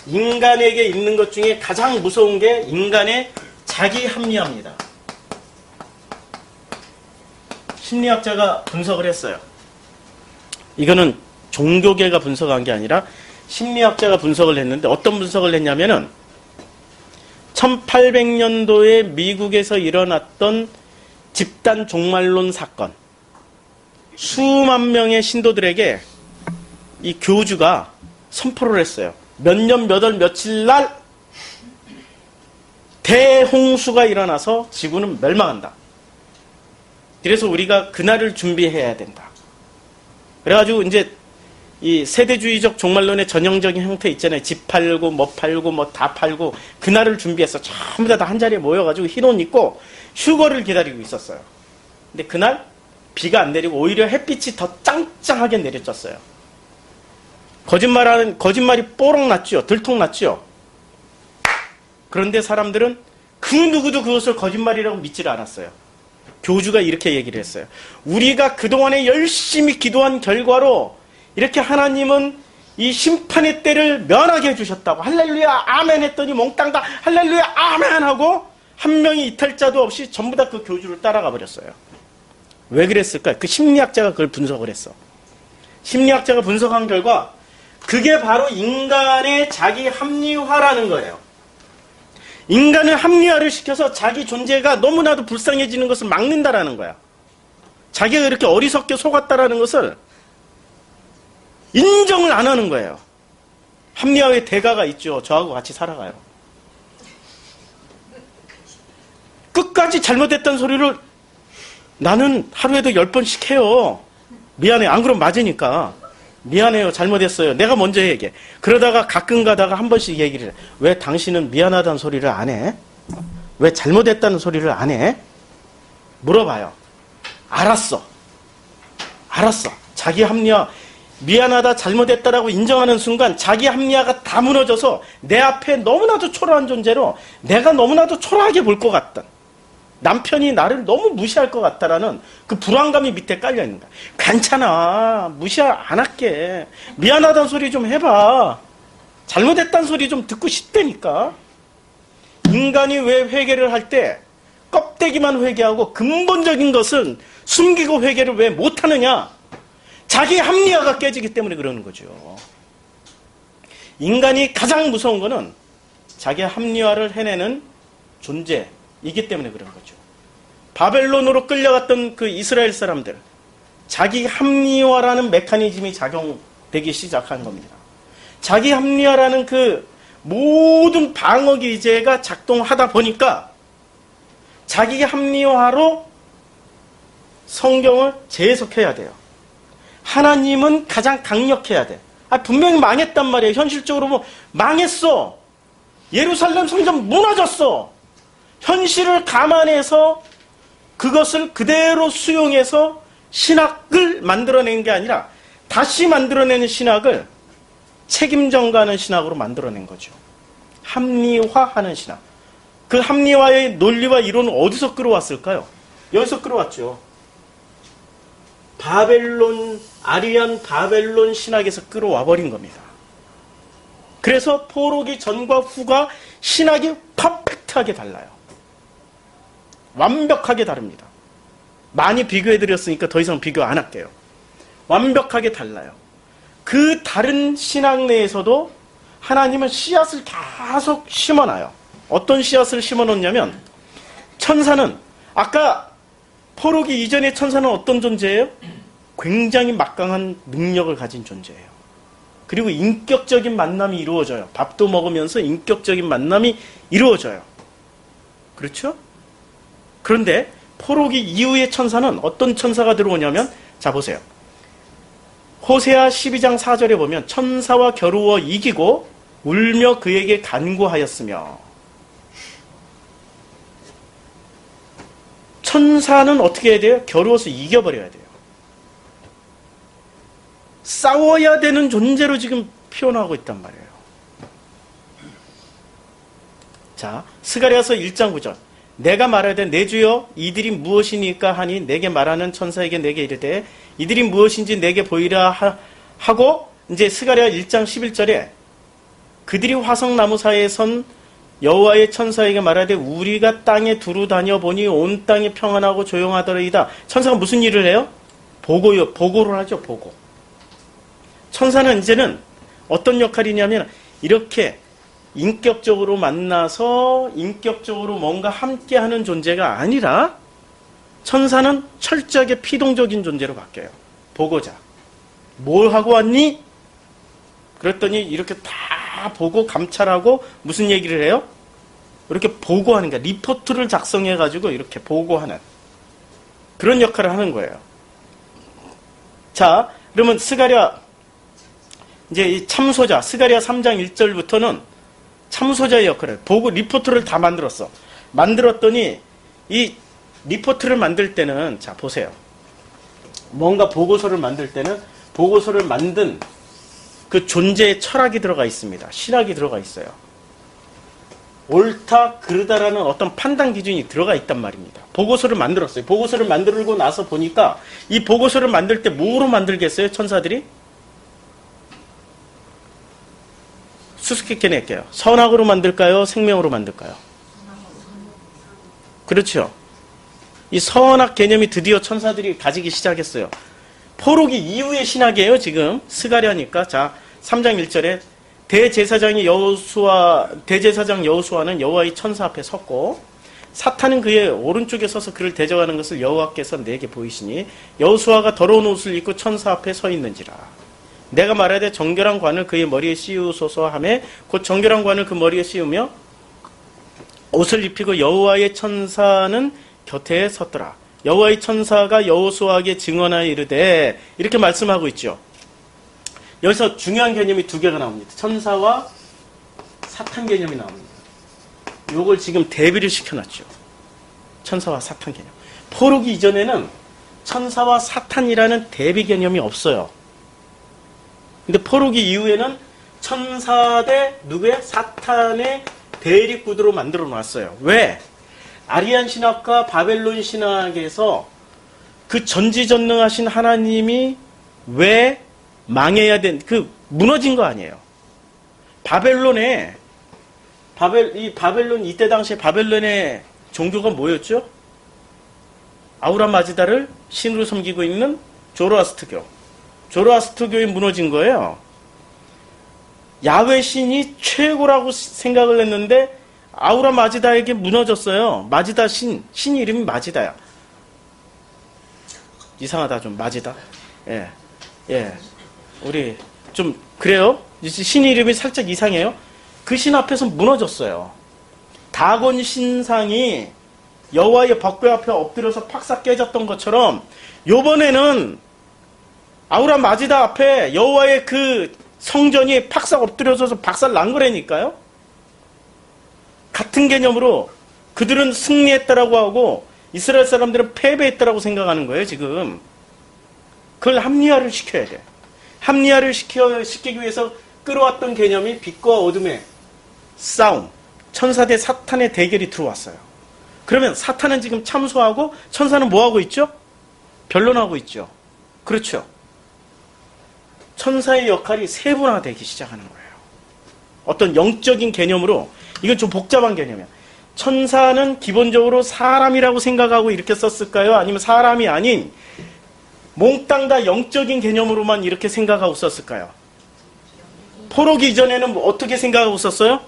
인간에게 있는 것 중에 가장 무서운 게 인간의 자기 합리화입니다. 심리학자가 분석을 했어요. 이거는 종교계가 분석한 게 아니라 심리학자가 분석을 했는데 어떤 분석을 했냐면은 1800년도에 미국에서 일어났던 집단 종말론 사건. 수만 명의 신도들에게 이 교주가 선포를 했어요. 몇 년, 몇 월, 며칠 날 대홍수가 일어나서 지구는 멸망한다. 그래서 우리가 그날을 준비해야 된다. 그래가지고 이제 이 세대주의적 종말론의 전형적인 형태 있잖아요. 집 팔고 뭐 다 팔고 그날을 준비해서 전부 다 한 자리에 모여가지고 흰 옷 입고 휴거를 기다리고 있었어요. 근데 그날 비가 안 내리고 오히려 햇빛이 더 짱짱하게 내려졌어요. 거짓말이 뽀록 났죠. 들통 났죠. 그런데 사람들은 그 누구도 그것을 거짓말이라고 믿지를 않았어요. 교주가 이렇게 얘기를 했어요. 우리가 그동안에 열심히 기도한 결과로 이렇게 하나님은 이 심판의 때를 면하게 해주셨다고 할렐루야 아멘 했더니 몽땅 다 할렐루야 아멘 하고 한 명이 이탈자도 없이 전부 다 그 교주를 따라가 버렸어요. 왜 그랬을까요? 그 심리학자가 그걸 분석을 했어. 심리학자가 분석한 결과 그게 바로 인간의 자기 합리화라는 거예요. 인간을 합리화를 시켜서 자기 존재가 너무나도 불쌍해지는 것을 막는다라는 거야. 자기가 이렇게 어리석게 속았다라는 것을 인정을 안 하는 거예요. 합리화의 대가가 있죠. 저하고 같이 살아가요. 끝까지 잘못했다는 소리를 나는 하루에도 10번씩 해요. 미안해. 안 그러면 맞으니까. 미안해요. 잘못했어요. 내가 먼저 얘기해. 그러다가 가끔 가다가 한 번씩 얘기를 해. 왜 당신은 미안하다는 소리를 안 해? 왜 잘못했다는 소리를 안 해? 물어봐요. 알았어. 자기 합리화, 미안하다, 잘못했다라고 인정하는 순간 자기 합리화가 다 무너져서 내 앞에 너무나도 초라한 존재로 내가 너무나도 초라하게 볼 것 같다. 남편이 나를 너무 무시할 것 같다라는 그 불안감이 밑에 깔려 있는 거야. 괜찮아. 무시 안 할게. 미안하다는 소리 좀 해봐. 잘못했다는 소리 좀 듣고 싶다니까. 인간이 왜 회개를 할 때 껍데기만 회개하고 근본적인 것은 숨기고 회개를 왜 못하느냐? 자기 합리화가 깨지기 때문에 그러는 거죠. 인간이 가장 무서운 거는 자기 합리화를 해내는 존재이기 때문에 그런 거죠. 바벨론으로 끌려갔던 그 이스라엘 사람들, 자기 합리화라는 메커니즘이 작용되기 시작한 겁니다. 자기 합리화라는 그 모든 방어 기제가 작동하다 보니까 자기 합리화로 성경을 재해석해야 돼요. 하나님은 가장 강력해야 돼. 분명히 망했단 말이에요. 현실적으로 뭐 망했어. 예루살렘 성전 무너졌어. 현실을 감안해서 그것을 그대로 수용해서 신학을 만들어낸 게 아니라 다시 만들어내는 신학을 책임 전가하는 신학으로 만들어낸 거죠. 합리화하는 신학. 그 합리화의 논리와 이론은 어디서 끌어왔을까요? 여기서 끌어왔죠. 아리안 바벨론 신학에서 끌어와 버린 겁니다. 그래서 포로기 전과 후가 신학이 퍼펙트하게 달라요. 완벽하게 다릅니다. 많이 비교해드렸으니까 더 이상 비교 안 할게요. 완벽하게 달라요. 그 다른 신학 내에서도 하나님은 씨앗을 계속 심어놔요. 어떤 씨앗을 심어놓냐면 천사는 아까 포로기 이전의 천사는 어떤 존재예요? 굉장히 막강한 능력을 가진 존재예요. 그리고 인격적인 만남이 이루어져요. 밥도 먹으면서 인격적인 만남이 이루어져요. 그렇죠? 그런데 포로기 이후의 천사는 어떤 천사가 들어오냐면 자 보세요. 호세아 12장 4절에 보면 천사와 겨루어 이기고 울며 그에게 간구하였으며 천사는 어떻게 해야 돼요? 겨루어서 이겨버려야 돼요. 싸워야 되는 존재로 지금 표현하고 있단 말이에요. 자, 스가랴서 1장 9절. 내가 말하되 내 주여 이들이 무엇이니까 하니 내게 말하는 천사에게 내게 이르되 이들이 무엇인지 내게 보이라 하고 이제 스가랴 1장 11절에 그들이 화석나무 사이에 선 여호와의 천사에게 말하되 우리가 땅에 두루 다녀보니 온 땅이 평안하고 조용하더이다. 천사가 무슨 일을 해요? 보고를 하죠. 보고. 천사는 이제는 어떤 역할이냐면 이렇게 인격적으로 만나서 인격적으로 뭔가 함께하는 존재가 아니라 천사는 철저하게 피동적인 존재로 바뀌어요. 보고자. 뭘 하고 왔니? 그랬더니 이렇게 다 보고 감찰하고 무슨 얘기를 해요? 이렇게 보고하는 거야. 리포트를 작성해가지고 이렇게 보고하는 그런 역할을 하는 거예요. 자, 그러면 스가랴 이제 이 참소자 스가랴 3장 1절부터는 참소자의 역할을 보고 리포트를 다 만들었어. 만들었더니 이 리포트를 만들 때는 자 보세요. 뭔가 보고서를 만들 때는 보고서를 만든 그 존재의 철학이 들어가 있습니다. 신학이 들어가 있어요. 옳다 그르다라는 어떤 판단 기준이 들어가 있단 말입니다. 보고서를 만들었어요. 보고서를 만들고 나서 보니까 이 보고서를 만들 때 뭐로 만들겠어요? 천사들이? 수수께끼 낼게요. 선악으로 만들까요? 생명으로 만들까요? 그렇죠. 이 선악 개념이 드디어 천사들이 가지기 시작했어요. 포로기 이후의 신학이에요. 지금 스가랴니까 자 3장 1절에 대제사장 여호수아는 여호와의 천사 앞에 섰고 사탄은 그의 오른쪽에 서서 그를 대적하는 것을 여호와께서 내게 보이시니 여호수아가 더러운 옷을 입고 천사 앞에 서 있는지라. 내가 말하되 정결한 관을 그의 머리에 씌우소서 하며 곧 정결한 관을 그 머리에 씌우며 옷을 입히고 여호와의 천사는 곁에 섰더라. 여호와의 천사가 여호수아에게 증언하여 이르되 이렇게 말씀하고 있죠. 여기서 중요한 개념이 두 개가 나옵니다. 천사와 사탄 개념이 나옵니다. 요걸 지금 대비를 시켜놨죠. 천사와 사탄 개념. 포로기 이전에는 천사와 사탄이라는 대비 개념이 없어요. 근데 포로기 이후에는 천사 대 누구의? 사탄의 대립구도로 만들어 놨어요. 왜? 아리안 신학과 바벨론 신학에서 그 전지전능하신 하나님이 왜 망해야 무너진 거 아니에요. 이때 당시에 바벨론의 종교가 뭐였죠? 아우라 마즈다를 신으로 섬기고 있는 조로아스트교. 조로아스트교에 무너진 거예요. 야훼 신이 최고라고 생각을 했는데 아우라 마즈다에게 무너졌어요. 마즈다 신 이름이 마즈다야. 이상하다 좀 마즈다. 예. 우리 좀 그래요? 신 이름이 살짝 이상해요. 그 신 앞에서 무너졌어요. 다곤 신상이 여호와의 법궤 앞에 엎드려서 팍싹 깨졌던 것처럼 요번에는 아우라 마즈다 앞에 여호와의 그 성전이 팍싹 엎드려져서 박살 난 거라니까요. 같은 개념으로 그들은 승리했다라고 하고 이스라엘 사람들은 패배했다라고 생각하는 거예요. 지금 그걸 합리화를 시켜야 돼. 합리화를 시키기 위해서 끌어왔던 개념이 빛과 어둠의 싸움, 천사 대 사탄의 대결이 들어왔어요. 그러면 사탄은 지금 참소하고 천사는 뭐하고 있죠? 변론하고 있죠. 그렇죠. 천사의 역할이 세분화되기 시작하는 거예요. 어떤 영적인 개념으로, 이건 좀 복잡한 개념이야. 천사는 기본적으로 사람이라고 생각하고 이렇게 썼을까요? 아니면 사람이 아닌 몽땅 다 영적인 개념으로만 이렇게 생각하고 썼을까요? 포로기 이전에는 어떻게 생각하고 썼어요?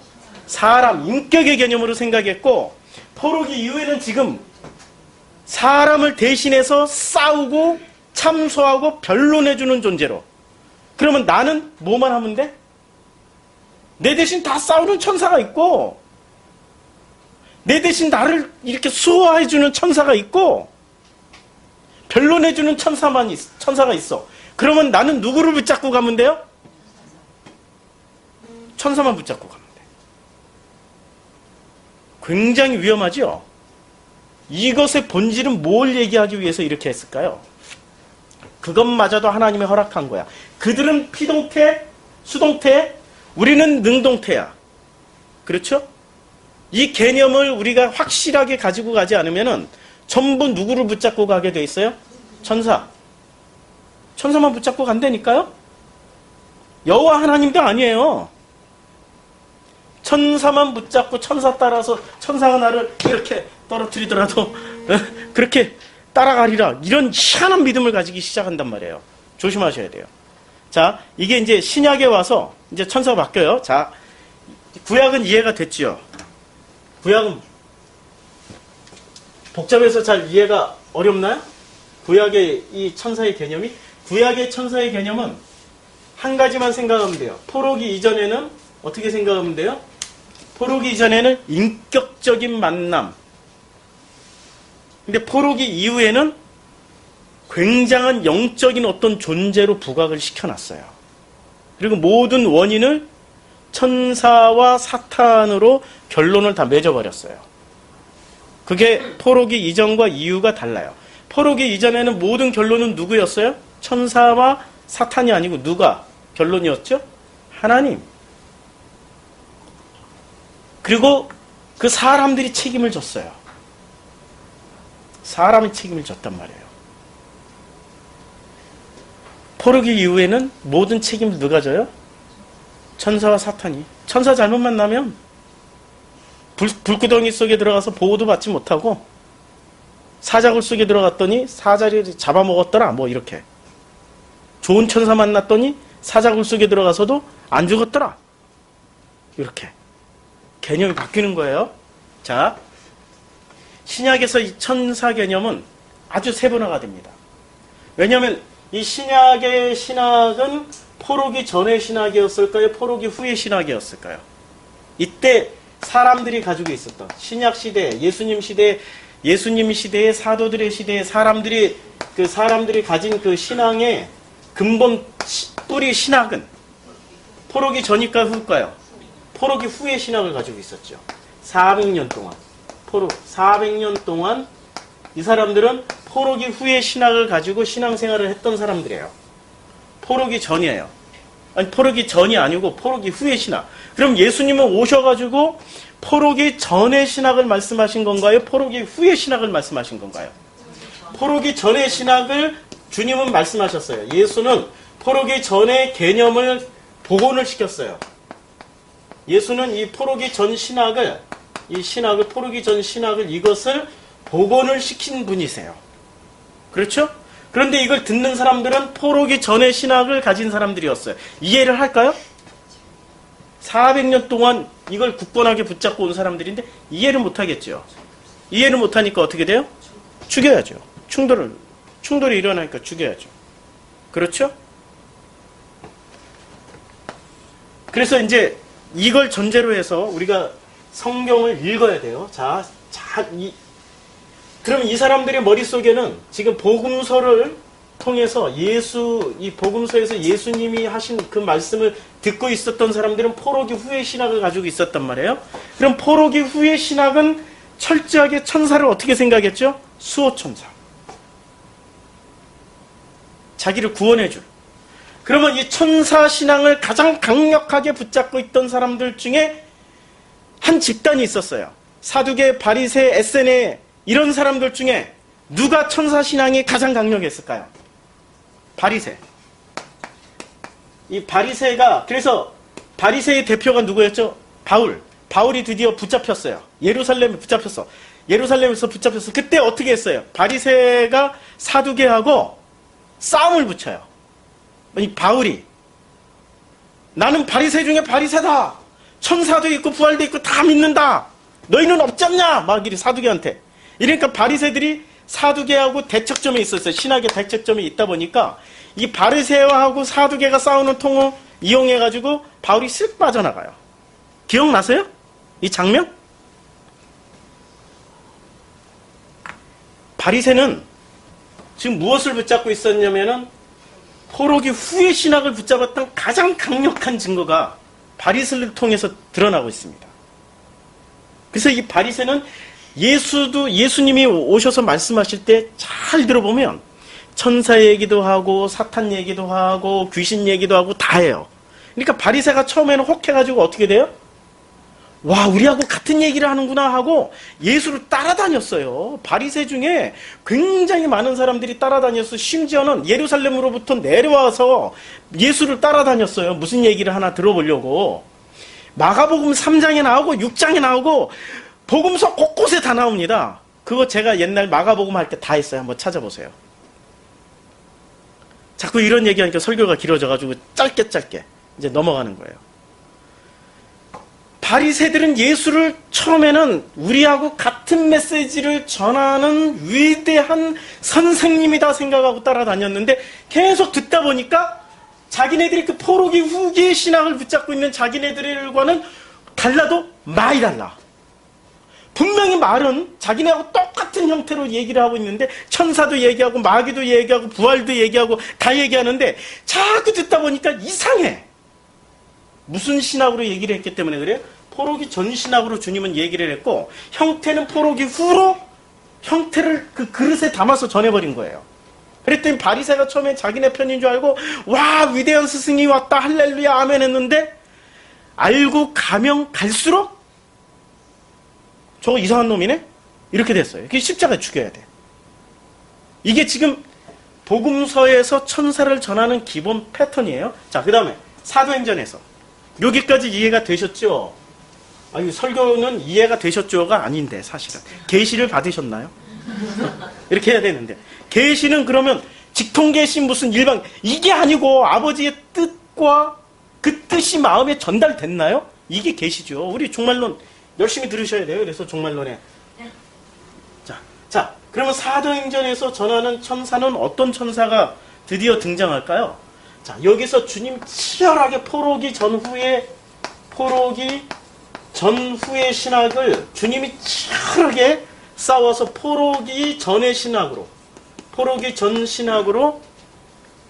사람, 인격의 개념으로 생각했고, 포로기 이후에는 지금 사람을 대신해서 싸우고 참소하고 변론해주는 존재로. 그러면 나는 뭐만 하면 돼? 내 대신 다 싸우는 천사가 있고, 내 대신 나를 이렇게 수호해주는 천사가 있고, 변론해주는 천사가 있어. 그러면 나는 누구를 붙잡고 가면 돼요? 천사만 붙잡고 가면 돼. 굉장히 위험하죠? 이것의 본질은 뭘 얘기하기 위해서 이렇게 했을까요? 그것마저도 하나님이 허락한 거야. 그들은 피동태, 수동태, 우리는 능동태야. 그렇죠? 이 개념을 우리가 확실하게 가지고 가지 않으면은 전부 누구를 붙잡고 가게 돼 있어요? 천사. 천사만 붙잡고 간다니까요? 여호와 하나님도 아니에요. 천사만 붙잡고 천사 따라서 천사가 나를 이렇게 떨어뜨리더라도 그렇게 따라가리라. 이런 희한한 믿음을 가지기 시작한단 말이에요. 조심하셔야 돼요. 자, 이게 이제 신약에 와서 이제 천사가 바뀌어요. 자, 구약은 이해가 됐죠? 구약은 복잡해서 잘 이해가 어렵나요? 구약의 이 천사의 개념이? 구약의 천사의 개념은 한 가지만 생각하면 돼요. 포로기 이전에는 어떻게 생각하면 돼요? 포로기 이전에는 인격적인 만남. 근데 포로기 이후에는 굉장한 영적인 어떤 존재로 부각을 시켜놨어요. 그리고 모든 원인을 천사와 사탄으로 결론을 다 맺어버렸어요. 그게 포로기 이전과 이후가 달라요. 포로기 이전에는 모든 결론은 누구였어요? 천사와 사탄이 아니고 누가 결론이었죠? 하나님. 그리고 그 사람들이 책임을 졌어요. 사람이 책임을 졌단 말이에요. 포로기 이후에는 모든 책임을 누가 져요? 천사와 사탄이. 천사 잘못 만나면 불구덩이 속에 들어가서 보호도 받지 못하고 사자굴 속에 들어갔더니 사자를 잡아먹었더라. 뭐 이렇게. 좋은 천사 만났더니 사자굴 속에 들어가서도 안 죽었더라. 이렇게 개념이 바뀌는 거예요. 자, 신약에서 이 천사 개념은 아주 세분화가 됩니다. 왜냐하면 이 신약의 신학은 포로기 전의 신학이었을까요? 포로기 후의 신학이었을까요? 이때 사람들이 가지고 있었던 신약 시대, 예수님 시대의 사도들의 시대에 사람들이 가진 그 신앙의 근본 뿌리 신학은 포로기 전일까 후일까요? 포로기 후의 신학을 가지고 있었죠. 400년 동안 이 사람들은 포로기 후의 신학을 가지고 신앙생활을 했던 사람들이에요. 포로기 전이에요. 아니, 포로기 전이 아니고 포로기 후의 신학. 그럼 예수님은 오셔가지고 포로기 전의 신학을 말씀하신 건가요? 포로기 후의 신학을 말씀하신 건가요? 포로기 전의 신학을 주님은 말씀하셨어요. 예수는 포로기 전의 개념을 복원을 시켰어요. 예수는 이 포로기 전 신학을, 포로기 전 신학을 이것을 복원을 시킨 분이세요. 그렇죠? 그런데 이걸 듣는 사람들은 포로기 전의 신학을 가진 사람들이었어요. 이해를 할까요? 400년 동안 이걸 굳건하게 붙잡고 온 사람들인데 이해를 못하겠죠. 이해를 못하니까 어떻게 돼요? 죽여야죠. 충돌이 일어나니까 죽여야죠. 그렇죠? 그래서 이제 이걸 전제로 해서 우리가 성경을 읽어야 돼요. 그럼 이 사람들의 머릿속에는 지금 복음서를 통해서 이 복음서에서 예수님이 하신 그 말씀을 듣고 있었던 사람들은 포로기 후의 신학을 가지고 있었단 말이에요. 그럼 포로기 후의 신학은 철저하게 천사를 어떻게 생각했죠? 수호천사. 자기를 구원해줄. 그러면 이 천사 신앙을 가장 강력하게 붙잡고 있던 사람들 중에 한 집단이 있었어요. 사두개, 바리새, 에세네 이런 사람들 중에 누가 천사 신앙이 가장 강력했을까요? 바리새. 이 바리새가, 그래서 바리새의 대표가 누구였죠? 바울이 드디어 붙잡혔어요. 예루살렘에 붙잡혔어. 예루살렘에서 붙잡혔어. 그때 어떻게 했어요? 바리새가 사두개하고 싸움을 붙여요. 이 바울이 나는 바리새 중에 바리새다. 천사도 있고 부활도 있고 다 믿는다. 너희는 없지 않냐? 막 이리 사두개한테. 이러니까 바리새들이 사두개하고 대척점에 있었어요. 신학의 대척점이 있다 보니까 이 바리새하고 사두개가 싸우는 통을 이용해가지고 바울이 쓱 빠져나가요. 기억나세요? 이 장면? 바리새는 지금 무엇을 붙잡고 있었냐면은 포로기 후의 신학을 붙잡았던 가장 강력한 증거가 바리새를 통해서 드러나고 있습니다. 그래서 이 바리새는 예수님이 오셔서 말씀하실 때 잘 들어보면 천사 얘기도 하고 사탄 얘기도 하고 귀신 얘기도 하고 다 해요. 그러니까 바리새가 처음에는 혹해가지고 어떻게 돼요? 와, 우리하고 같은 얘기를 하는구나 하고 예수를 따라다녔어요. 바리새 중에 굉장히 많은 사람들이 따라다녔어요. 심지어는 예루살렘으로부터 내려와서 예수를 따라다녔어요. 무슨 얘기를 하나 들어보려고. 마가복음 3장에 나오고 6장에 나오고 복음서 곳곳에 다 나옵니다. 그거 제가 옛날 마가복음 할 때 다 했어요. 한번 찾아보세요. 자꾸 이런 얘기하니까 설교가 길어져가지고 짧게 이제 넘어가는 거예요. 바리새들은 예수를 처음에는 우리하고 같은 메시지를 전하는 위대한 선생님이다 생각하고 따라다녔는데 계속 듣다 보니까 자기네들이 그 포로기 후기의 신앙을 붙잡고 있는 자기네들과는 달라도 많이 달라. 분명히 말은 자기네하고 똑같은 형태로 얘기를 하고 있는데 천사도 얘기하고 마귀도 얘기하고 부활도 얘기하고 다 얘기하는데 자꾸 듣다 보니까 이상해. 무슨 신학으로 얘기를 했기 때문에 그래요? 포로기 전 신학으로 주님은 얘기를 했고 형태는 포로기 후로 형태를 그 그릇에 담아서 전해버린 거예요. 그랬더니 바리새가 처음에 자기네 편인 줄 알고 와 위대한 스승이 왔다 할렐루야 아멘 했는데 알고 가면 갈수록 저거 이상한 놈이네? 이렇게 됐어요. 그게 십자가에 죽여야 돼. 이게 지금 복음서에서 천사를 전하는 기본 패턴이에요. 자, 그 다음에 사도행전에서 여기까지 이해가 되셨죠? 아니, 설교는 이해가 되셨죠가 아닌데 사실은 계시를 받으셨나요? 이렇게 해야 되는데 계시는 그러면 직통계시 무슨 일방 이게 아니고 아버지의 뜻과 그 뜻이 마음에 전달됐나요? 이게 계시죠. 우리 종말론 열심히 들으셔야 돼요. 그래서 종말론에. 자, 그러면 사도행전에서 전하는 천사는 어떤 천사가 드디어 등장할까요? 자, 여기서 주님 치열하게 포로기 전후의 신학을 주님이 치열하게 싸워서 포로기 전의 신학으로, 포로기 전 신학으로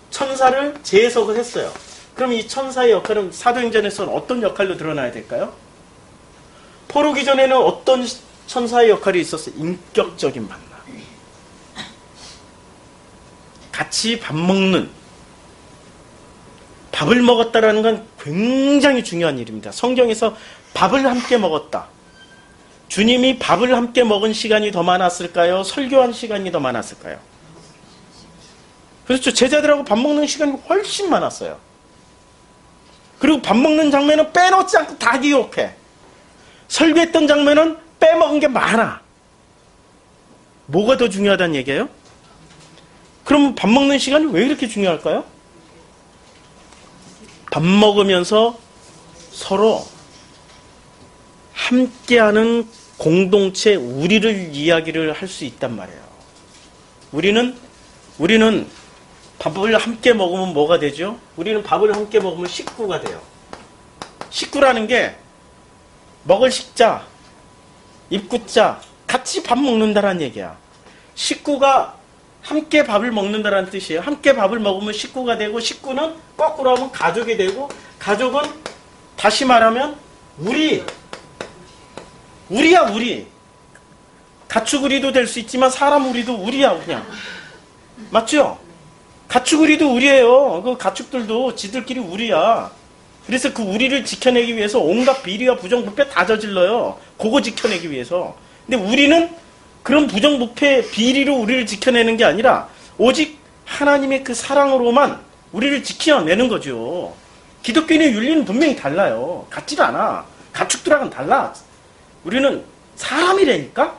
천사를 재해석을 했어요. 그럼 이 천사의 역할은 사도행전에서는 어떤 역할로 드러나야 될까요? 포로기 전에는 어떤 천사의 역할이 있었어요? 인격적인 만남. 같이 밥 먹는, 밥을 먹었다라는 건 굉장히 중요한 일입니다. 성경에서 밥을 함께 먹었다. 주님이 밥을 함께 먹은 시간이 더 많았을까요? 설교한 시간이 더 많았을까요? 그렇죠. 제자들하고 밥 먹는 시간이 훨씬 많았어요. 그리고 밥 먹는 장면은 빼놓지 않고 다 기록해. 설교했던 장면은 빼먹은 게 많아. 뭐가 더 중요하다는 얘기예요? 그럼 밥 먹는 시간이 왜 이렇게 중요할까요? 밥 먹으면서 서로 함께하는 공동체, 우리를 이야기를 할 수 있단 말이에요. 우리는 밥을 함께 먹으면 뭐가 되죠? 우리는 밥을 함께 먹으면 식구가 돼요. 식구라는 게 먹을 식자, 입구자, 같이 밥 먹는다라는 얘기야. 식구가 함께 밥을 먹는다라는 뜻이에요. 함께 밥을 먹으면 식구가 되고, 식구는 거꾸로 하면 가족이 되고, 가족은 다시 말하면 우리야, 우리. 가축우리도 될 수 있지만 사람 우리도 우리야, 그냥. 맞죠? 가축우리도 우리예요. 그 가축들도 지들끼리 우리야. 그래서 그 우리를 지켜내기 위해서 온갖 비리와 부정부패 다 저질러요. 그거 지켜내기 위해서. 근데 우리는 그런 부정부패, 비리로 우리를 지켜내는 게 아니라 오직 하나님의 그 사랑으로만 우리를 지켜내는 거죠. 기독교인의 윤리는 분명히 달라요. 같지도 않아. 가축들하고는 달라. 우리는 사람이라니까?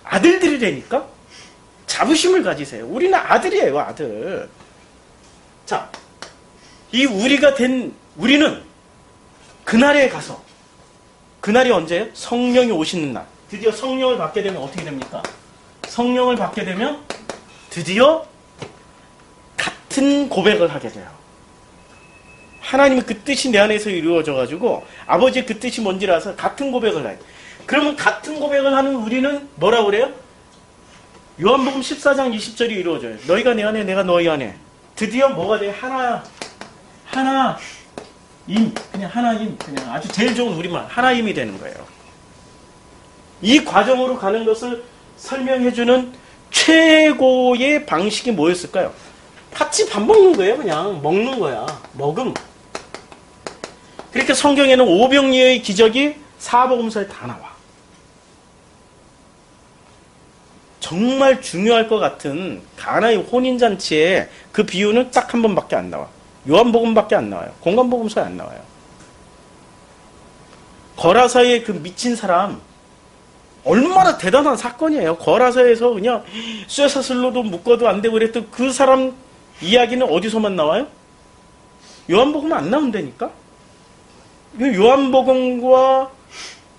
아들들이라니까? 자부심을 가지세요. 우리는 아들이에요, 아들. 자, 이 우리가 된 우리는 그날에 가서, 그날이 언제예요? 성령이 오시는 날. 드디어 성령을 받게 되면 어떻게 됩니까? 성령을 받게 되면 드디어 같은 고백을 하게 돼요. 하나님의 그 뜻이 내 안에서 이루어져가지고 아버지의 그 뜻이 뭔지를 알아서 같은 고백을 해요. 그러면 같은 고백을 하는 우리는 뭐라고 그래요? 요한복음 14장 20절이 이루어져요. 너희가 내 안에, 내가 너희 안에. 드디어 뭐가 돼요? 하나임. 그냥 하나임. 그냥 아주 제일 좋은 우리말. 하나임이 되는 거예요. 이 과정으로 가는 것을 설명해주는 최고의 방식이 뭐였을까요? 같이 밥 먹는 거예요. 그냥 먹는 거야. 먹음. 그러니까 성경에는 오병이어의 기적이 사복음서에 다 나와. 정말 중요할 것 같은 가나의 혼인잔치에 그 비유는 딱 한 번밖에 안 나와. 요한복음밖에 안 나와요. 공관복음서에 안 나와요. 거라사의 그 미친 사람, 얼마나 대단한 사건이에요. 거라사에서 그냥 쇠사슬로도 묶어도 안 되고 그랬던 그 사람 이야기는 어디서만 나와요? 요한복음은 안 나온다니까? 요한복음과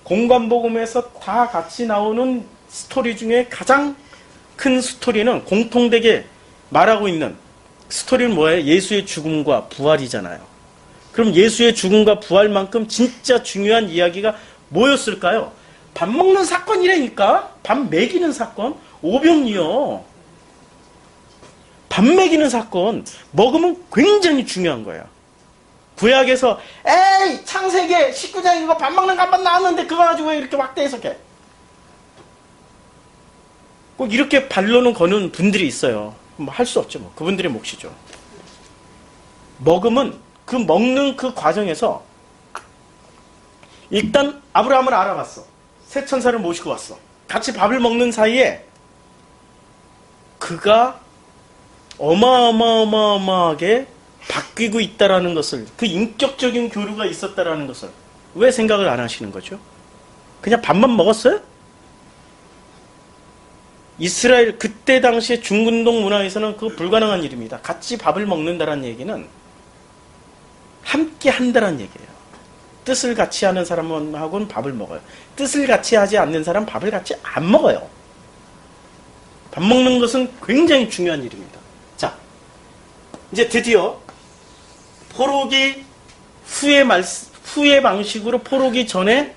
공관복음에서 다 같이 나오는 스토리 중에 가장 큰 스토리는, 공통되게 말하고 있는 스토리는 뭐예요? 예수의 죽음과 부활이잖아요. 그럼 예수의 죽음과 부활만큼 진짜 중요한 이야기가 뭐였을까요? 밥 먹는 사건이라니까? 밥 먹이는 사건? 오병이어. 밥 먹이는 사건. 먹으면 굉장히 중요한 거예요. 구약에서 에이 창세기 19장 이거 밥 먹는 거 한 번 나왔는데 그거 가지고 왜 이렇게 확대 해석해? 꼭 이렇게 반론을 거는 분들이 있어요. 뭐 할 수 없죠. 뭐. 그분들의 몫이죠. 먹으면 그 먹는 그 과정에서 일단 아브라함을 알아봤어. 새 천사를 모시고 왔어. 같이 밥을 먹는 사이에 그가 어마어마하게 바뀌고 있다라는 것을, 그 인격적인 교류가 있었다라는 것을 왜 생각을 안 하시는 거죠? 그냥 밥만 먹었어요? 이스라엘 그때 당시에 중근동 문화에서는 그거 불가능한 일입니다. 같이 밥을 먹는다라는 얘기는 함께 한다라는 얘기예요. 뜻을 같이 하는 사람하고는 밥을 먹어요. 뜻을 같이 하지 않는 사람 밥을 같이 안 먹어요. 밥 먹는 것은 굉장히 중요한 일입니다. 자, 이제 드디어 포로기 후의 방식으로 포로기 전에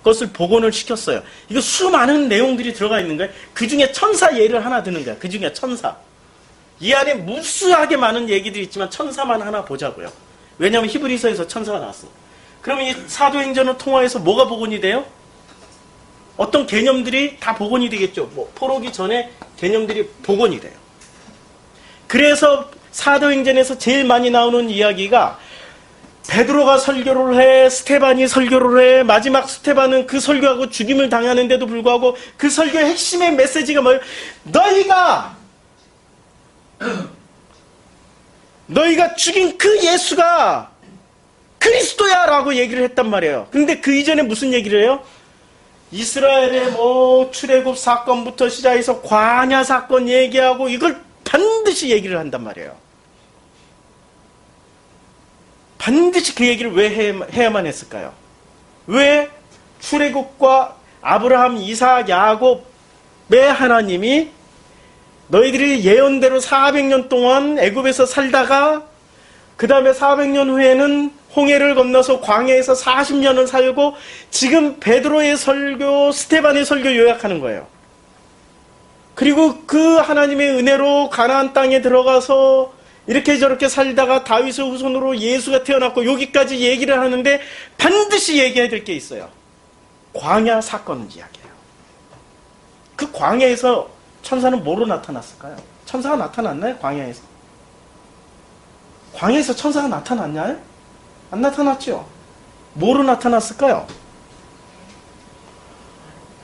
것을 복원을 시켰어요. 이거 수많은 내용들이 들어가 있는 거예요. 그 중에 천사 예를 하나 드는 거야. 그 중에 천사. 이 안에 무수하게 많은 얘기들이 있지만 천사만 하나 보자고요. 왜냐하면 히브리서에서 천사가 나왔어. 그러면 이 사도행전을 통화해서 뭐가 복원이 돼요? 어떤 개념들이 다 복원이 되겠죠. 뭐 포로기 전에 개념들이 복원이 돼요. 그래서 사도행전에서 제일 많이 나오는 이야기가 베드로가 설교를 해, 스테반이 설교를 해, 마지막 스테반은 그 설교하고 죽임을 당하는데도 불구하고 그 설교의 핵심의 메시지가 뭐예요? 너희가 죽인 그 예수가 그리스도야 라고 얘기를 했단 말이에요. 근데 그 이전에 무슨 얘기를 해요? 이스라엘의 뭐 출애굽 사건부터 시작해서 광야 사건 얘기하고 이걸 반드시 얘기를 한단 말이에요. 반드시 그 얘기를 왜 해야만 했을까요? 왜 출애굽과 아브라함, 이삭, 야곱의 하나님이 너희들이 예언대로 400년 동안 애굽에서 살다가 그 다음에 400년 후에는 홍해를 건너서 광야에서 40년을 살고 지금 베드로의 설교, 스테반의 설교 요약하는 거예요. 그리고 그 하나님의 은혜로 가나안 땅에 들어가서 이렇게 저렇게 살다가 다윗의 후손으로 예수가 태어났고 여기까지 얘기를 하는데 반드시 얘기해야 될 게 있어요. 광야 사건 이야기예요. 그 광야에서 천사는 뭐로 나타났을까요? 천사가 나타났나요? 광야에서? 광야에서 천사가 나타났나요? 안 나타났죠? 뭐로 나타났을까요?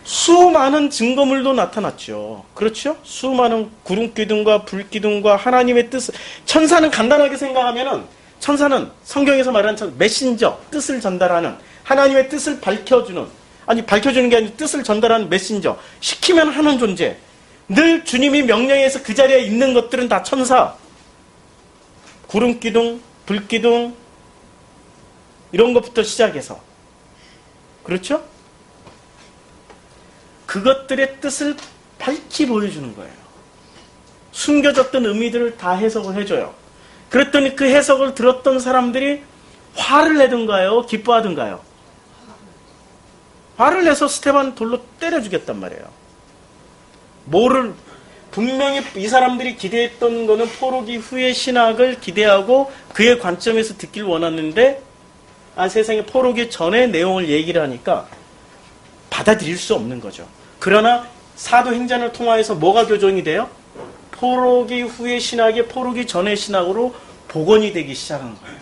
수많은 증거물도 나타났죠. 그렇죠? 수많은 구름기둥과 불기둥과 하나님의 뜻을, 천사는 간단하게 생각하면은, 천사는 성경에서 말하는 메신저, 뜻을 전달하는, 하나님의 뜻을 밝혀주는, 아니 밝혀주는 게 아니라 뜻을 전달하는 메신저, 시키면 하는 존재. 늘 주님이 명령해서 그 자리에 있는 것들은 다 천사. 구름기둥, 불기둥, 이런 것부터 시작해서. 그렇죠? 그것들의 뜻을 밝히 보여주는 거예요. 숨겨졌던 의미들을 다 해석을 해줘요. 그랬더니 그 해석을 들었던 사람들이 화를 내든가요? 기뻐하든가요? 화를 내서 스테반 돌로 때려 죽였단 말이에요. 분명히 이 사람들이 기대했던 거는 포로기 후의 신학을 기대하고 그의 관점에서 듣길 원하는데 세상에 포로기 전의 내용을 얘기를 하니까 받아들일 수 없는 거죠. 그러나 사도행전을 통하여서 뭐가 교정이 돼요? 포로기 후의 신학이 포로기 전의 신학으로 복원이 되기 시작한 거예요.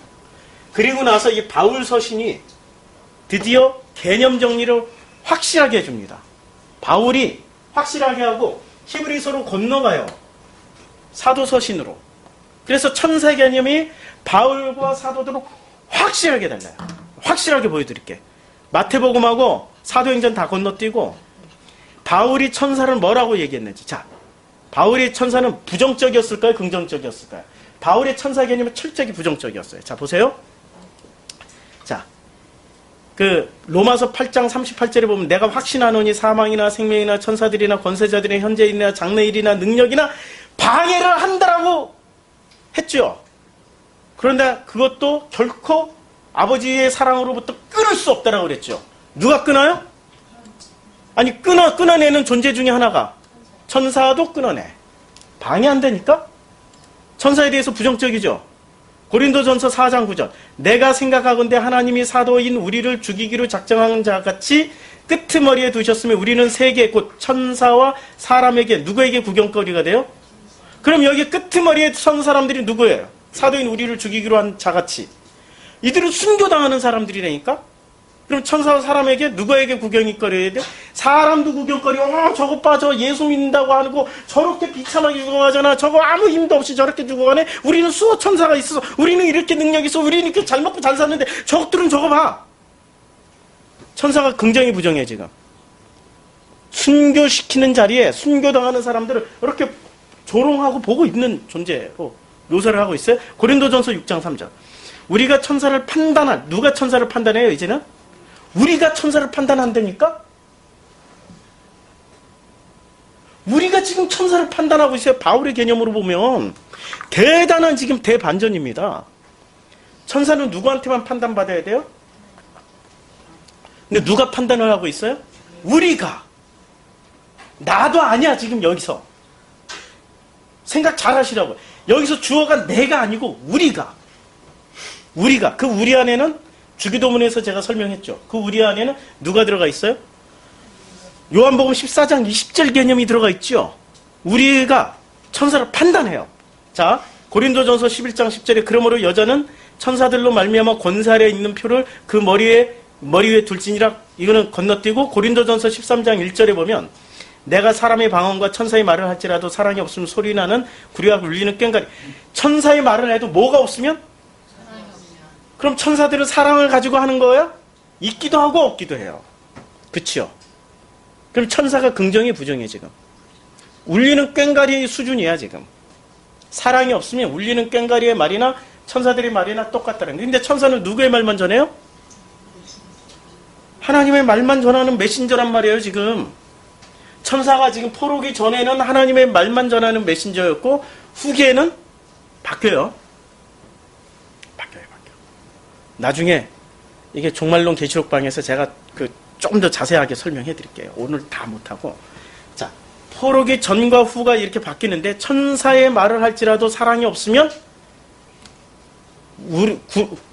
그리고 나서 이 바울 서신이 드디어 개념 정리를 확실하게 해줍니다. 바울이 확실하게 하고 히브리서로 건너가요. 사도 서신으로. 그래서 천사 개념이 바울과 사도들은 확실하게 달라요. 확실하게 보여드릴게. 마태복음하고 사도행전 다 건너뛰고 바울이 천사를 뭐라고 얘기했는지. 자, 바울이 천사는 부정적이었을까요? 긍정적이었을까요? 바울의 천사 개념은 철저히 부정적이었어요. 자, 보세요. 자, 그 로마서 8장 38절에 보면 내가 확신하노니 사망이나 생명이나 천사들이나 권세자들이나 현재일이나 장래일이나 능력이나 방해를 한다라고 했죠. 그런데 그것도 결코 아버지의 사랑으로부터 끊을 수 없다라고 그랬죠. 누가 끊어요? 아니 끊어내는 존재 중에 하나가 천사도 끊어내. 방해 안 되니까? 천사에 대해서 부정적이죠. 고린도전서 4장 9절 내가 생각하건대 하나님이 사도인 우리를 죽이기로 작정한 자같이 끄트머리에 두셨으면 우리는 세계 곧 천사와 사람에게 누구에게 구경거리가 돼요? 그럼 여기 끄트머리에 선 사람들이 누구예요? 사도인 우리를 죽이기로 한 자같이. 이들은 순교당하는 사람들이라니까? 그럼 천사와 사람에게 누구에게 구경거려야 돼? 사람도 구경거려. 저거 봐, 저 예수 믿는다고 하고 저렇게 비참하게 죽어가잖아. 저거 아무 힘도 없이 저렇게 죽어가네. 우리는 수호 천사가 있어서 우리는 이렇게 능력이 있어. 우리는 이렇게 잘 먹고 잘 사는데 저것들은 저거 봐. 천사가 굉장히 부정해 지금. 순교시키는 자리에 순교당하는 사람들을 이렇게 조롱하고 보고 있는 존재로 묘사를 하고 있어요. 고린도전서 6장 3절 우리가 천사를 누가 천사를 판단해요, 이제는? 우리가 천사를 판단한다니까? 우리가 지금 천사를 판단하고 있어요. 바울의 개념으로 보면 대단한 지금 대반전입니다. 천사는 누구한테만 판단받아야 돼요? 근데 누가 판단을 하고 있어요? 우리가. 나도 아니야, 지금 여기서. 생각 잘 하시라고. 여기서 주어가 내가 아니고 우리가. 그 우리 안에는 주기도문에서 제가 설명했죠. 그 우리 안에는 누가 들어가 있어요? 요한복음 14장 20절 개념이 들어가 있죠. 우리가 천사를 판단해요. 자, 고린도전서 11장 10절에 그러므로 여자는 천사들로 말미암아 권세 아래 있는 표를 그 머리 위에 둘지니라. 이거는 건너뛰고 고린도전서 13장 1절에 보면 내가 사람의 방언과 천사의 말을 할지라도 사랑이 없으면 소리나는 구리와 울리는 꽹과리. 천사의 말을 해도 뭐가 없으면? 그럼 천사들은 사랑을 가지고 하는 거예요? 있기도 하고 없기도 해요. 그치요? 그럼 천사가 긍정이 부정이 지금? 울리는 꽹과리의 수준이야 지금. 사랑이 없으면 울리는 꽹과리의 말이나 천사들의 말이나 똑같다는 거예요. 근데 천사는 누구의 말만 전해요? 하나님의 말만 전하는 메신저란 말이에요 지금. 천사가 지금 포로기 전에는 하나님의 말만 전하는 메신저였고 후기에는 바뀌어요. 바뀌어요. 나중에 이게 종말론 계시록방에서 제가 좀 더 자세하게 설명해 드릴게요. 오늘 다 못하고. 자, 포로기 전과 후가 이렇게 바뀌는데 천사의 말을 할지라도 사랑이 없으면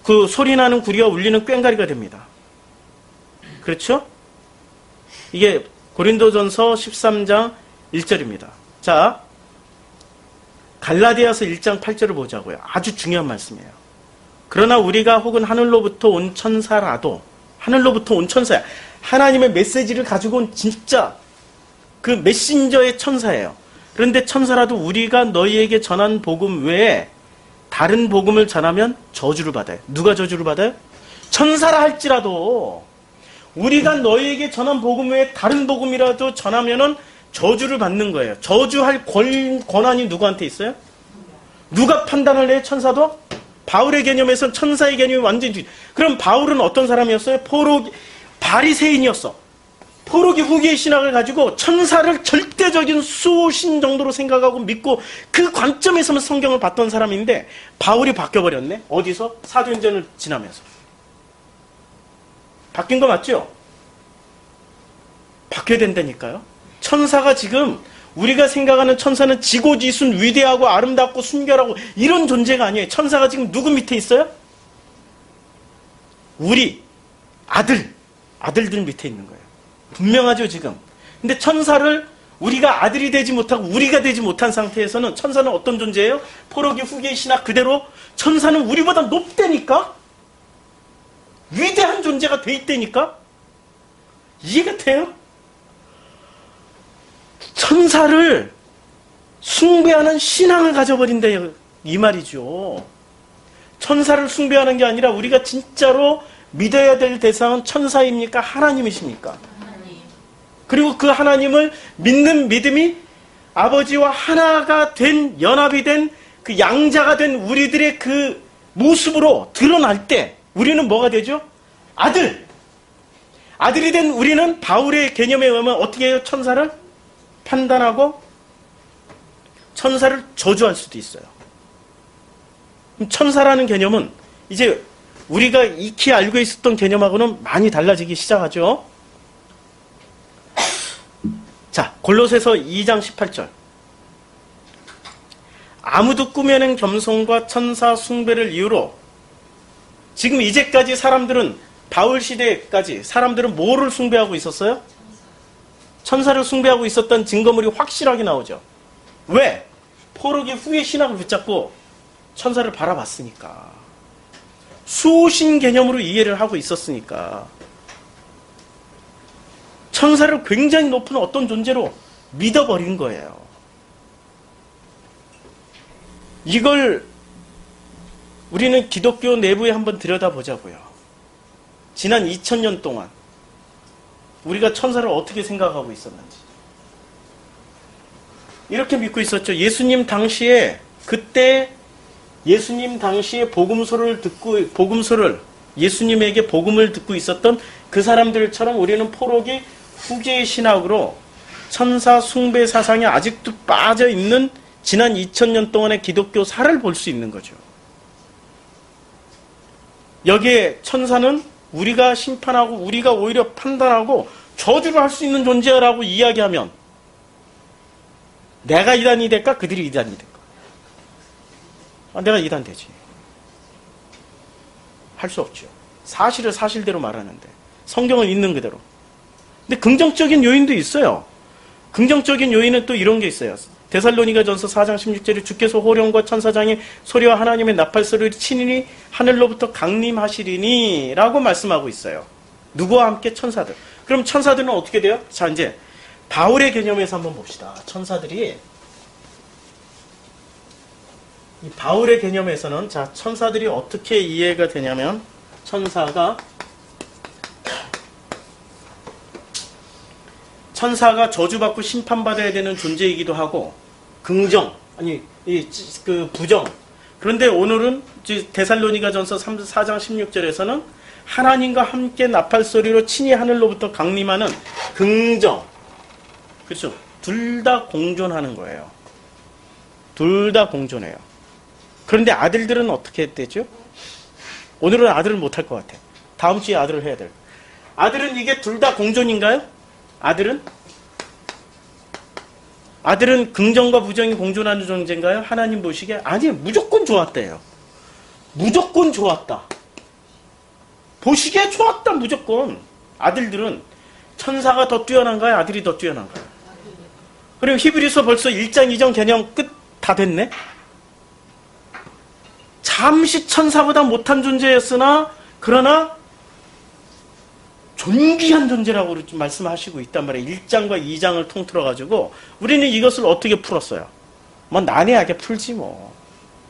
그 소리나는 구리와 울리는 꽹과리가 됩니다. 그렇죠? 이게 고린도전서 13장 1절입니다. 자, 갈라디아서 1장 8절을 보자고요. 아주 중요한 말씀이에요. 그러나 우리가 혹은 하늘로부터 온 천사라도, 하늘로부터 온 천사야. 하나님의 메시지를 가지고 온 진짜 그 메신저의 천사예요. 그런데 천사라도 우리가 너희에게 전한 복음 외에 다른 복음을 전하면 저주를 받아요. 누가 저주를 받아요? 천사라 할지라도 우리가 너희에게 전한 복음 외에 다른 복음이라도 전하면은 저주를 받는 거예요. 저주할 권한이 누구한테 있어요? 누가 판단을 해요? 천사도? 바울의 개념에서는 천사의 개념이 완전히. 그럼 바울은 어떤 사람이었어요? 바리새인이었어. 포로기 후기의 신학을 가지고 천사를 절대적인 수신 정도로 생각하고 믿고 그 관점에서만 성경을 봤던 사람인데 바울이 바뀌어버렸네. 어디서? 사도행전을 지나면서. 바뀐 거 맞죠? 바뀌어야 된다니까요. 천사가 지금 우리가 생각하는 천사는 지고지순 위대하고 아름답고 순결하고 이런 존재가 아니에요. 천사가 지금 누구 밑에 있어요? 우리 아들들 밑에 있는 거예요. 분명하죠 지금. 근데 천사를 우리가 아들이 되지 못하고 우리가 되지 못한 상태에서는 천사는 어떤 존재예요? 포로기 후기의 신학 그대로 천사는 우리보다 높다니까? 위대한 존재가 돼 있다니까? 이해가 돼요? 천사를 숭배하는 신앙을 가져버린다 이 말이죠. 천사를 숭배하는 게 아니라 우리가 진짜로 믿어야 될 대상은 천사입니까? 하나님이십니까? 그리고 그 하나님을 믿는 믿음이 아버지와 하나가 된, 연합이 된 그 양자가 된 우리들의 그 모습으로 드러날 때 우리는 뭐가 되죠? 아들이 된 우리는 바울의 개념에 의하면 어떻게 해요? 천사를 판단하고 천사를 저주할 수도 있어요. 천사라는 개념은 이제 우리가 익히 알고 있었던 개념하고는 많이 달라지기 시작하죠. 자, 골로새서 2장 18절. 아무도 꾸며낸 겸손과 천사 숭배를 이유로 지금 이제까지 사람들은 바울 시대까지 사람들은 뭐를 숭배하고 있었어요? 천사를 숭배하고 있었던 증거물이 확실하게 나오죠. 왜? 포로기 후의 신학을 붙잡고 천사를 바라봤으니까. 수신 개념으로 이해를 하고 있었으니까. 천사를 굉장히 높은 어떤 존재로 믿어버린 거예요. 이걸 우리는 기독교 내부에 한번 들여다보자고요. 지난 2000년 동안 우리가 천사를 어떻게 생각하고 있었는지. 이렇게 믿고 있었죠. 예수님 당시에 그때 예수님 당시에 복음서를 예수님에게 복음을 듣고 있었던 그 사람들처럼 우리는 포로기 후계의 신학으로 천사 숭배 사상에 아직도 빠져 있는 지난 2000년 동안의 기독교사를 볼 수 있는 거죠. 여기에 천사는 우리가 심판하고 우리가 오히려 판단하고 저주를 할 수 있는 존재라고 이야기하면 내가 이단이 될까? 그들이 이단이 될까? 내가 이단 되지. 할 수 없죠. 사실을 사실대로 말하는데 성경을 있는 그대로. 근데 긍정적인 요인도 있어요. 긍정적인 요인은 또 이런 게 있어요. 데살로니가전서 4장 16절에 주께서 호령과 천사장의 소리와 하나님의 나팔소리를 친히 하늘로부터 강림하시리니 라고 말씀하고 있어요. 누구와 함께? 천사들. 그럼 천사들은 어떻게 돼요? 자, 이제 바울의 개념에서 한번 봅시다. 천사들이 이 바울의 개념에서는 자, 천사들이 어떻게 이해가 되냐면 천사가 저주받고 심판받아야 되는 존재이기도 하고 긍정, 부정. 그런데 오늘은 데살로니가전서 4장 16절에서는 하나님과 함께 나팔소리로 친히 하늘로부터 강림하는 긍정. 그렇죠? 둘 다 공존하는 거예요. 둘 다 공존해요. 그런데 아들들은 어떻게 되죠? 오늘은 아들을 못할 것 같아. 다음 주에 아들을 해야 될. 아들은 이게 둘 다 공존인가요? 아들은 긍정과 부정이 공존하는 존재인가요? 하나님 보시기에 아니, 무조건 좋았대요. 무조건 좋았다. 보시기에 좋았다, 무조건. 아들들은 천사가 더 뛰어난가요? 아들이 더 뛰어난가요? 그리고 히브리서 벌써 1장 2장 개념 끝 다 됐네? 잠시 천사보다 못한 존재였으나 그러나 존귀한 존재라고 말씀하시고 있단 말이에요. 1장과 2장을 통틀어가지고 우리는 이것을 어떻게 풀었어요? 뭐 난해하게 풀지 뭐.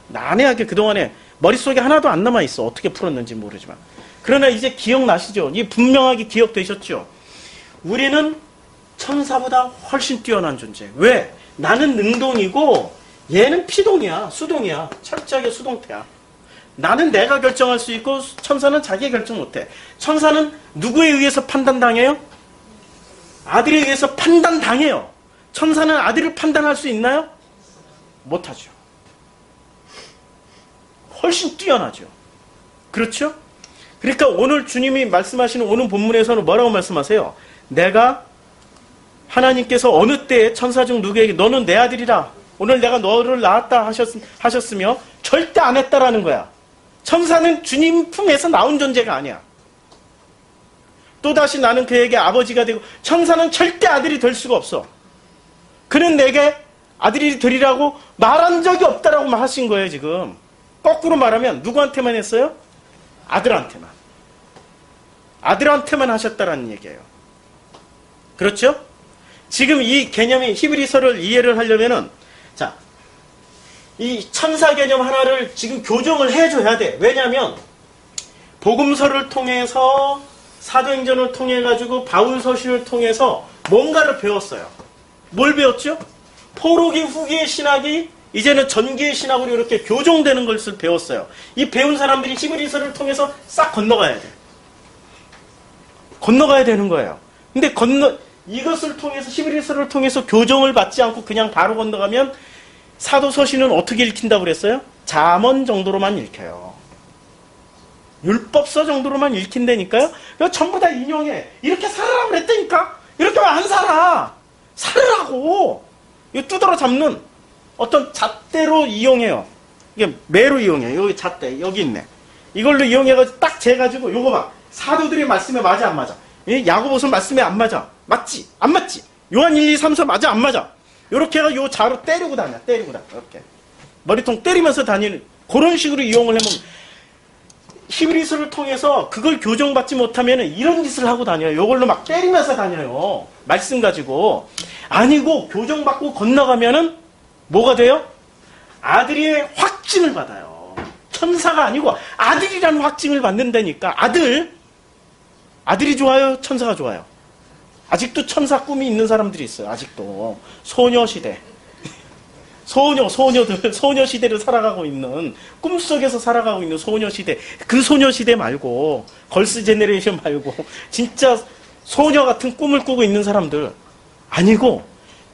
난해하게 그동안에 머릿속에 하나도 안 남아있어. 어떻게 풀었는지 모르지만. 그러나 이제 기억나시죠? 이 분명하게 기억되셨죠? 우리는 천사보다 훨씬 뛰어난 존재. 왜? 나는 능동이고 얘는 피동이야. 수동이야. 철저하게 수동태야. 나는 내가 결정할 수 있고 천사는 자기 결정 못해. 천사는 누구에 의해서 판단당해요? 아들에 의해서 판단당해요. 천사는 아들을 판단할 수 있나요? 못하죠. 훨씬 뛰어나죠. 그렇죠? 그러니까 오늘 주님이 말씀하시는 오늘 본문에서는 뭐라고 말씀하세요? 내가 하나님께서 어느 때에 천사 중 누구에게 너는 내 아들이라 오늘 내가 너를 낳았다 하셨으며 절대 안 했다라는 거야. 천사는 주님 품에서 나온 존재가 아니야. 또다시 나는 그에게 아버지가 되고 천사는 절대 아들이 될 수가 없어. 그는 내게 아들이 되리라고 말한 적이 없다라고 하신 거예요. 지금 거꾸로 말하면 누구한테만 했어요? 아들한테만 하셨다라는 얘기예요. 그렇죠? 지금 이 개념이 히브리서를 이해를 하려면은 자, 이 천사 개념 하나를 지금 교정을 해줘야 돼. 왜냐하면 복음서를 통해서 사도행전을 통해 가지고 바울 서신을 통해서 뭔가를 배웠어요. 뭘 배웠죠? 포로기 후기의 신학이 이제는 전기의 신학으로 이렇게 교정되는 것을 배웠어요. 이 배운 사람들이 히브리서를 통해서 싹 건너가야 돼. 건너가야 되는 거예요. 근데 이것을 통해서 히브리서를 통해서 교정을 받지 않고 그냥 바로 건너가면 사도 서신은 어떻게 읽힌다고 그랬어요? 잠언 정도로만 읽혀요. 율법서 정도로만 읽힌다니까요. 전부 다 인용해. 이렇게 살아라고 그랬다니까. 이렇게 왜 안 살아? 살으라고. 이거 두드러 잡는 어떤 잣대로 이용해요. 이게 매로 이용해요. 여기 잣대 여기 있네. 이걸로 이용해가지고 딱 재가지고 요거 봐. 사도들의 말씀에 맞아 안 맞아? 야고보서 말씀에 안 맞아? 맞지? 안 맞지? 요한 1, 2, 3, 4 맞아 안 맞아? 요렇게 해가 요 자로 때리고 다녀. 이렇게 머리통 때리면서 다니는 그런 식으로 이용을 해보면 히브리서를 통해서 그걸 교정받지 못하면 이런 짓을 하고 다녀요. 요걸로 막 때리면서 다녀요. 말씀 가지고. 아니고 교정받고 건너가면은 뭐가 돼요? 아들의 확증을 받아요. 천사가 아니고 아들이라는 확증을 받는다니까. 아들이 좋아요? 천사가 좋아요? 아직도 천사 꿈이 있는 사람들이 있어요. 아직도. 소녀시대. 소녀들, 소녀시대를 살아가고 있는, 꿈속에서 살아가고 있는 소녀시대. 그 소녀시대 말고, 걸스 제네레이션 말고, 진짜 소녀 같은 꿈을 꾸고 있는 사람들. 아니고,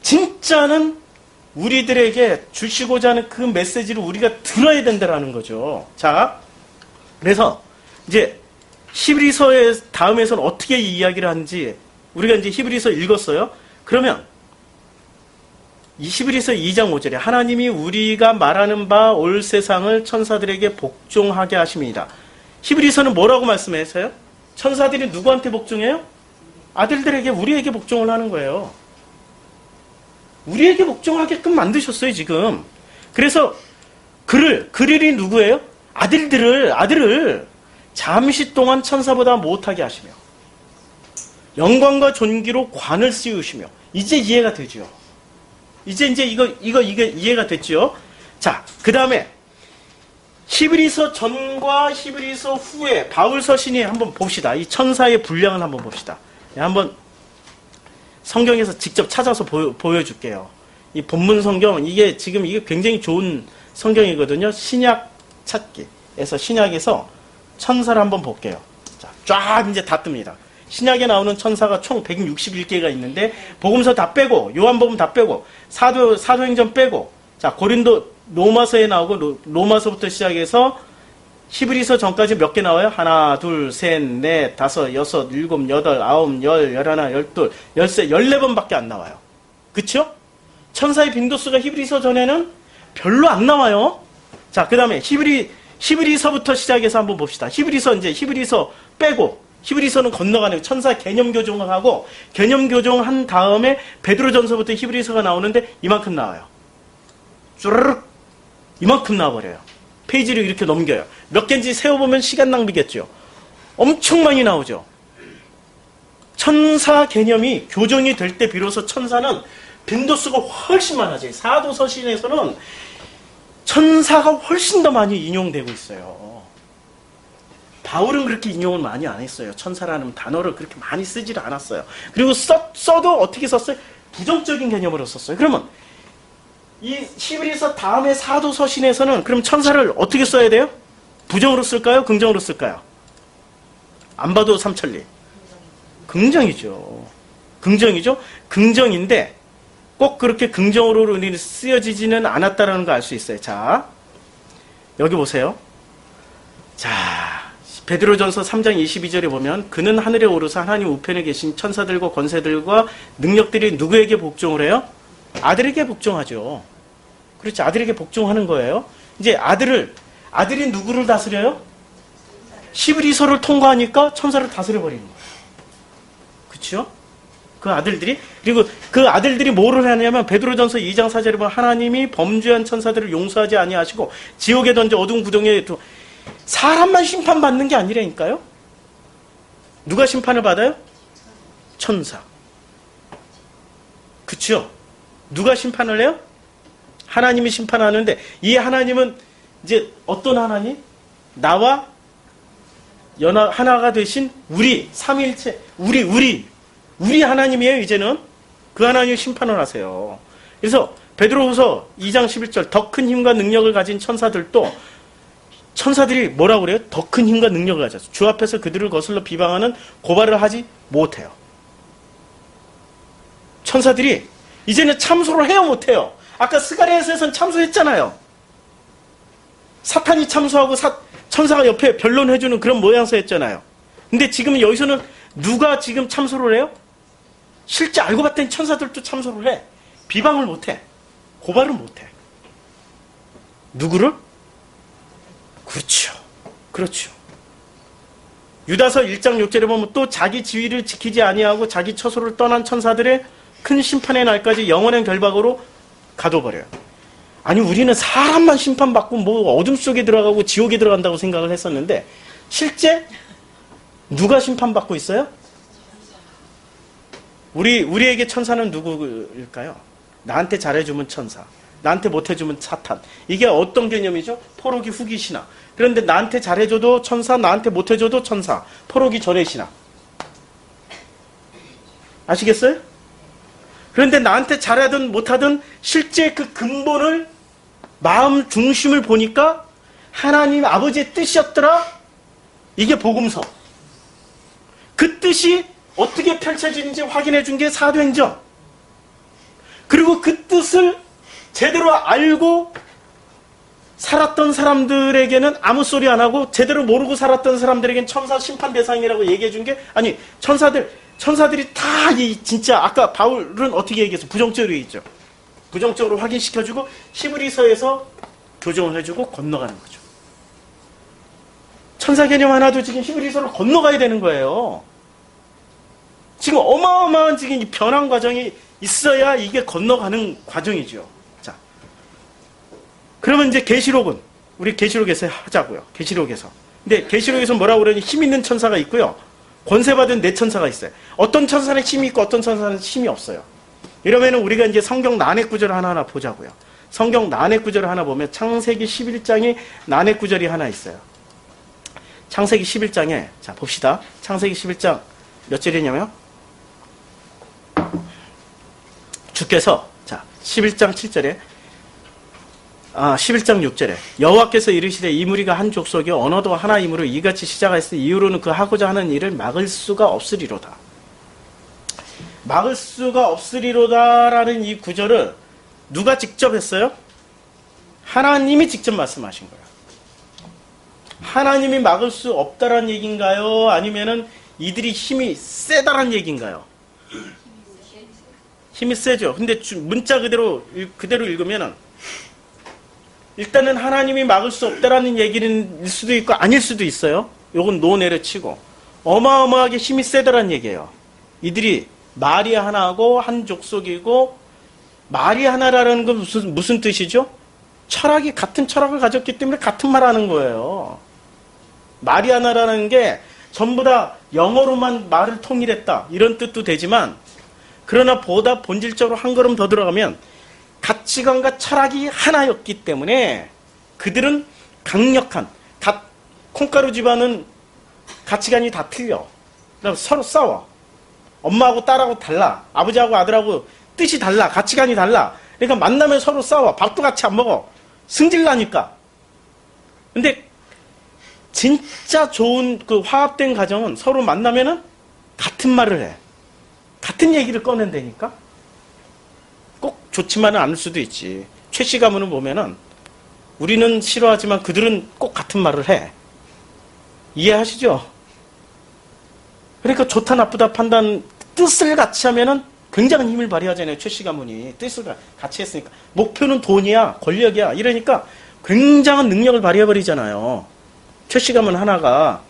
진짜는 우리들에게 주시고자 하는 그 메시지를 우리가 들어야 된다라는 거죠. 자, 그래서, 이제, 히브리서의 다음에서는 어떻게 이 이야기를 하는지, 우리가 이제 히브리서 읽었어요. 그러면, 이 히브리서 2장 5절에 하나님이 우리가 말하는 바 올 세상을 천사들에게 복종하게 하십니다. 히브리서는 뭐라고 말씀하세요? 천사들이 누구한테 복종해요? 아들들에게, 우리에게 복종을 하는 거예요. 우리에게 복종하게끔 만드셨어요, 지금. 그래서 그들이 누구예요? 아들을 잠시 동안 천사보다 못하게 하시며 영광과 존귀로 관을 씌우시며. 이제 이해가 되죠. 이제 이거 이해가 됐죠? 자, 그 다음에 히브리서 전과 히브리서 후에 바울 서신이 한번 봅시다. 이 천사의 분량을 한번 봅시다. 한번 성경에서 직접 찾아서 보여줄게요. 이 본문 성경, 이게 굉장히 좋은 성경이거든요. 신약 찾기에서, 신약에서 천사를 한번 볼게요. 자, 쫙 이제 다 뜹니다. 신약에 나오는 천사가 총 161개가 있는데, 복음서 다 빼고, 요한복음 다 빼고, 사도행전 빼고, 자, 로마서에 나오고, 로마서부터 시작해서 히브리서 전까지 몇 개 나와요? 하나, 둘, 셋, 넷, 다섯, 여섯, 일곱, 여덟, 아홉, 열, 열하나, 열둘, 열세, 14번밖에 안 나와요. 그쵸? 천사의 빈도수가 히브리서 전에는 별로 안 나와요. 자, 그 다음에 히브리서부터 시작해서 한번 봅시다. 히브리서 빼고, 히브리서는 건너가는 천사 개념 교정을 하고, 개념 교정한 다음에 베드로전서부터 히브리서가 나오는데 이만큼 나와요. 쭈르륵 이만큼 나와버려요. 페이지를 이렇게 넘겨요. 몇 개인지 세어보면 시간 낭비겠죠. 엄청 많이 나오죠. 천사 개념이 교정이 될 때 비로소 천사는 빈도수가 훨씬 많아져요. 사도서신에서는 천사가 훨씬 더 많이 인용되고 있어요. 바울은 그렇게 인용을 많이 안 했어요. 천사라는 단어를 그렇게 많이 쓰지를 않았어요. 그리고 써도 어떻게 썼어요? 부정적인 개념으로 썼어요. 그러면 이 히브리서 다음에 사도서신에서는 그럼 천사를 어떻게 써야 돼요? 부정으로 쓸까요? 긍정으로 쓸까요? 안 봐도 삼천리. 긍정이죠. 긍정인데 꼭 그렇게 긍정으로 쓰여지지는 않았다는 거 알 수 있어요. 자, 여기 보세요. 자, 베드로전서 3장 22절에 보면 그는 하늘에 오르사 하나님 우편에 계신 천사들과 권세들과 능력들이 누구에게 복종을 해요? 아들에게 복종하죠. 그렇지, 아들에게 복종하는 거예요. 이제 아들이 누구를 다스려요? 히브리서를 통과하니까 천사를 다스려버리는 거예요. 그렇죠? 그 아들들이, 그리고 그 아들들이 뭐를 하냐면 베드로전서 2장 4절에 보면 하나님이 범죄한 천사들을 용서하지 아니하시고 지옥에 던져 어두운 구덩이에 사람만 심판받는 게 아니라니까요. 누가 심판을 받아요? 천사. 그쵸? 누가 심판을 해요? 하나님이 심판하는데, 이 하나님은 이제 어떤 하나님? 나와 하나가 되신 우리 삼위일체, 우리 하나님이에요. 이제는 그 하나님 심판을 하세요. 그래서 베드로후서 2장 11절 더 큰 힘과 능력을 가진 천사들이 뭐라고 그래요? 더 큰 힘과 능력을 가졌어. 주 앞에서 그들을 거슬러 비방하는 고발을 하지 못해요. 천사들이 이제는 참소를 해요, 못해요? 아까 스가랴서에서는 참소했잖아요. 사탄이 참소하고 천사가 옆에 변론해주는 그런 모양새였잖아요. 근데 지금 여기서는 누가 지금 참소를 해요? 실제 알고 봤더니 천사들도 참소를 해. 비방을 못해. 고발을 못해. 누구를? 그렇죠. 유다서 1장 6절에 보면 또 자기 지위를 지키지 아니하고 자기 처소를 떠난 천사들의 큰 심판의 날까지 영원한 결박으로 가둬버려요. 아니, 우리는 사람만 심판받고 뭐 어둠 속에 들어가고 지옥에 들어간다고 생각을 했었는데 실제 누가 심판받고 있어요? 우리에게 천사는 누구일까요? 나한테 잘해주면 천사, 나한테 못해주면 사탄. 이게 어떤 개념이죠? 포로기 후기 신화. 그런데 나한테 잘해줘도 천사, 나한테 못해줘도 천사. 포로기 전의 신화. 아시겠어요? 그런데 나한테 잘하든 못하든 실제 그 근본을, 마음 중심을 보니까 하나님 아버지의 뜻이었더라. 이게 복음서. 그 뜻이 어떻게 펼쳐지는지 확인해 준 게 사도행전. 그리고 그 뜻을 제대로 알고 살았던 사람들에게는 아무 소리 안 하고, 제대로 모르고 살았던 사람들에게는 천사 심판 대상이라고 얘기해 준 게, 아니, 천사들이 다 진짜 아까 바울은 어떻게 얘기했어? 부정적으로 얘기했죠. 부정적으로 확인시켜주고 히브리서에서 교정을 해주고 건너가는 거죠. 천사 개념 하나도 지금 히브리서를 건너가야 되는 거예요. 지금 어마어마한 지금 이 변환 과정이 있어야 이게 건너가는 과정이죠. 자, 그러면 이제 계시록은 우리 계시록에서 하자고요. 계시록에서. 근데 계시록에서 뭐라고 그러니 힘 있는 천사가 있고요. 권세받은 네 천사가 있어요. 어떤 천사는 힘이 있고 어떤 천사는 힘이 없어요. 이러면 우리가 이제 성경 난해 구절 하나하나 보자고요. 성경 난해 구절 하나 보면 창세기 11장에 난해 구절이 하나 있어요. 창세기 11장에 자 봅시다. 창세기 11장 몇 절이냐면요. 주께서 자 11장 7절에 11장 6절에 여호와께서 이르시되 이 무리가 한 족속이 언어도 하나이므로 이같이 시작하였으니 이후로는 그 하고자 하는 일을 막을 수가 없으리로다. 막을 수가 없으리로다라는 이 구절을 누가 직접 했어요? 하나님이 직접 말씀하신 거예요. 하나님이 막을 수 없다란 얘기인가요? 아니면은 이들이 힘이 세다란 얘기인가요? 힘이 세죠. 근데 문자 그대로 읽으면은 일단은 하나님이 막을 수 없다라는 얘기일 수도 있고 아닐 수도 있어요. 요건 노내를 치고 어마어마하게 힘이 세다란 얘기예요. 이들이 말이 하나고 한 족속이고, 말이 하나라는 건 무슨 뜻이죠? 철학이 같은 철학을 가졌기 때문에 같은 말 하는 거예요. 말이 하나라는 게 전부 다 영어로만 말을 통일했다 이런 뜻도 되지만, 그러나 보다 본질적으로 한 걸음 더 들어가면 가치관과 철학이 하나였기 때문에 그들은 강력한, 콩가루 집안은 가치관이 다 틀려. 그럼 서로 싸워. 엄마하고 딸하고 달라. 아버지하고 아들하고 뜻이 달라. 가치관이 달라. 그러니까 만나면 서로 싸워. 밥도 같이 안 먹어. 승질나니까. 근데 진짜 좋은 그 화합된 가정은 서로 만나면은 같은 말을 해. 같은 얘기를 꺼낸다니까? 꼭 좋지만은 않을 수도 있지. 최 씨 가문을 보면은 우리는 싫어하지만 그들은 꼭 같은 말을 해. 이해하시죠? 그러니까 좋다 나쁘다 판단, 뜻을 같이 하면은 굉장한 힘을 발휘하잖아요. 최 씨 가문이 뜻을 같이 했으니까. 목표는 돈이야, 권력이야. 이러니까 굉장한 능력을 발휘해버리잖아요. 최 씨 가문 하나가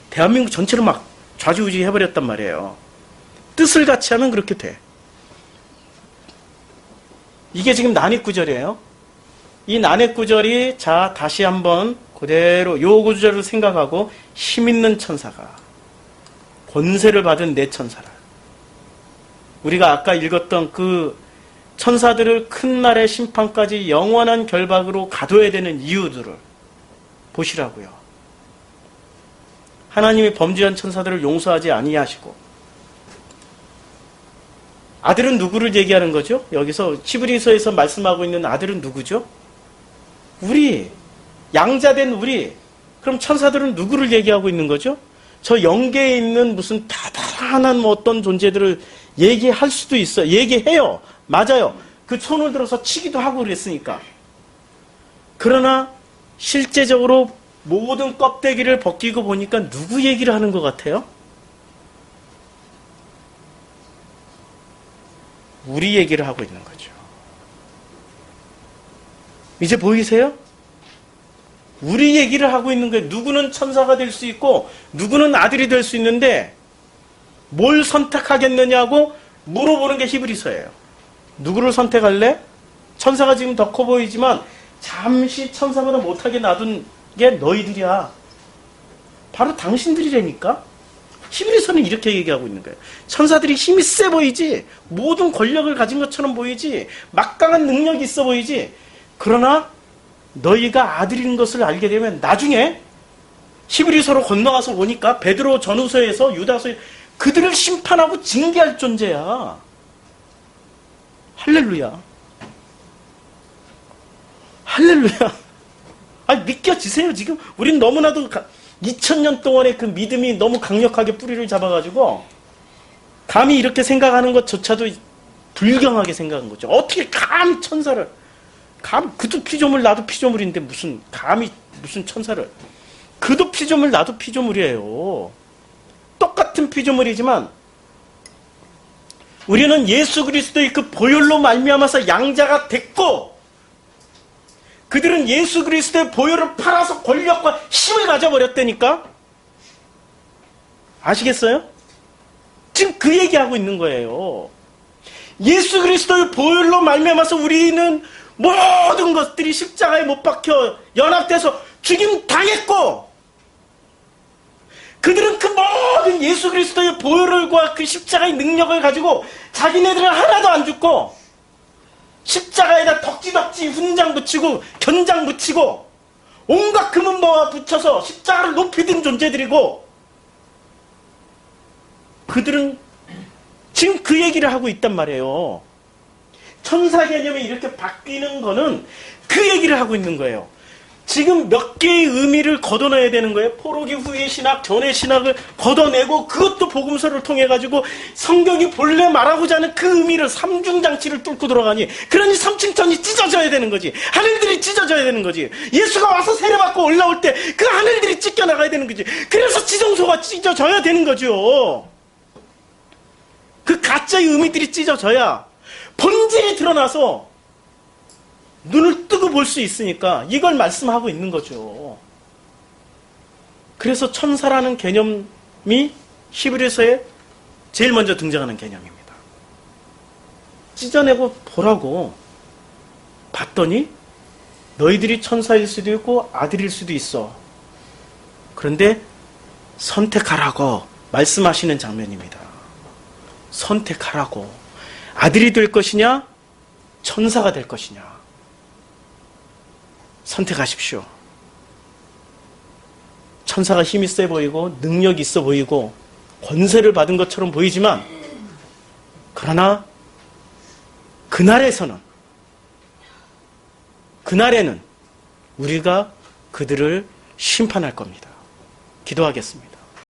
대한민국 전체를 막 좌지우지 해버렸단 말이에요. 뜻을 같이 하면 그렇게 돼. 이게 지금 난입구절이에요. 이 난입구절이 자 다시 한번 그대로 요 구절을 생각하고 힘있는 천사가 권세를 받은 네 천사라. 우리가 아까 읽었던 그 천사들을 큰 날의 심판까지 영원한 결박으로 가둬야 되는 이유들을 보시라고요. 하나님이 범죄한 천사들을 용서하지 아니하시고, 아들은 누구를 얘기하는 거죠? 여기서 히브리서에서 말씀하고 있는 아들은 누구죠? 우리, 양자된 우리. 그럼 천사들은 누구를 얘기하고 있는 거죠? 저 영계에 있는 무슨 다단한 뭐 어떤 존재들을 얘기할 수도 있어요. 얘기해요. 맞아요. 그 손을 들어서 치기도 하고 그랬으니까. 그러나 실제적으로 모든 껍데기를 벗기고 보니까 누구 얘기를 하는 것 같아요? 우리 얘기를 하고 있는 거죠. 이제 보이세요? 우리 얘기를 하고 있는 거예요. 누구는 천사가 될 수 있고 누구는 아들이 될 수 있는데 뭘 선택하겠느냐고 물어보는 게 히브리서예요. 누구를 선택할래? 천사가 지금 더 커 보이지만 잠시 천사보다 못하게 놔둔 게 너희들이야. 바로 당신들이라니까. 히브리서는 이렇게 얘기하고 있는 거예요. 천사들이 힘이 세 보이지, 모든 권력을 가진 것처럼 보이지, 막강한 능력이 있어 보이지, 그러나 너희가 아들인 것을 알게 되면 나중에 히브리서로 건너가서 보니까 베드로 전후서에서 유다서에 그들을 심판하고 징계할 존재야. 할렐루야. 할렐루야. 믿겨지세요. 지금 우린 너무나도 2000년 동안의 그 믿음이 너무 강력하게 뿌리를 잡아가지고 감히 이렇게 생각하는 것조차도 불경하게 생각한 거죠. 어떻게 감히 천사를, 그도 피조물 나도 피조물인데 감히 무슨 천사를, 그도 피조물 나도 피조물이에요. 똑같은 피조물이지만 우리는 예수 그리스도의 그 보혈로 말미암아서 양자가 됐고, 그들은 예수 그리스도의 보혈을 팔아서 권력과 힘을 가져버렸다니까? 아시겠어요? 지금 그 얘기하고 있는 거예요. 예수 그리스도의 보혈로 말미암아서 우리는 모든 것들이 십자가에 못 박혀 연합돼서 죽임 당했고, 그들은 그 모든 예수 그리스도의 보혈과 그 십자가의 능력을 가지고 자기네들은 하나도 안 죽고 십자가에다 덕지덕지 훈장 붙이고 견장 붙이고 온갖 금은보화 붙여서 십자가를 높이 든 존재들이고, 그들은 지금 그 얘기를 하고 있단 말이에요. 천사 개념이 이렇게 바뀌는 거는 그 얘기를 하고 있는 거예요. 지금 몇 개의 의미를 걷어내야 되는 거예요. 포로기 후의 신학, 전의 신학을 걷어내고 그것도 복음서를 통해 가지고 성경이 본래 말하고자 하는 그 의미를 삼중장치를 뚫고 들어가니, 그러니 삼층천이 찢어져야 되는 거지. 하늘들이 찢어져야 되는 거지. 예수가 와서 세례받고 올라올 때 그 하늘들이 찢겨나가야 되는 거지. 그래서 지성소가 찢어져야 되는 거죠. 그 가짜의 의미들이 찢어져야 본질이 드러나서 눈을 뜨고 볼 수 있으니까 이걸 말씀하고 있는 거죠. 그래서 천사라는 개념이 히브리서에 제일 먼저 등장하는 개념입니다. 찢어내고 보라고. 봤더니 너희들이 천사일 수도 있고 아들일 수도 있어. 그런데 선택하라고 말씀하시는 장면입니다. 선택하라고. 아들이 될 것이냐, 천사가 될 것이냐. 선택하십시오. 천사가 힘이 세 보이고 능력이 있어 보이고 권세를 받은 것처럼 보이지만, 그러나 그날에는 우리가 그들을 심판할 겁니다. 기도하겠습니다.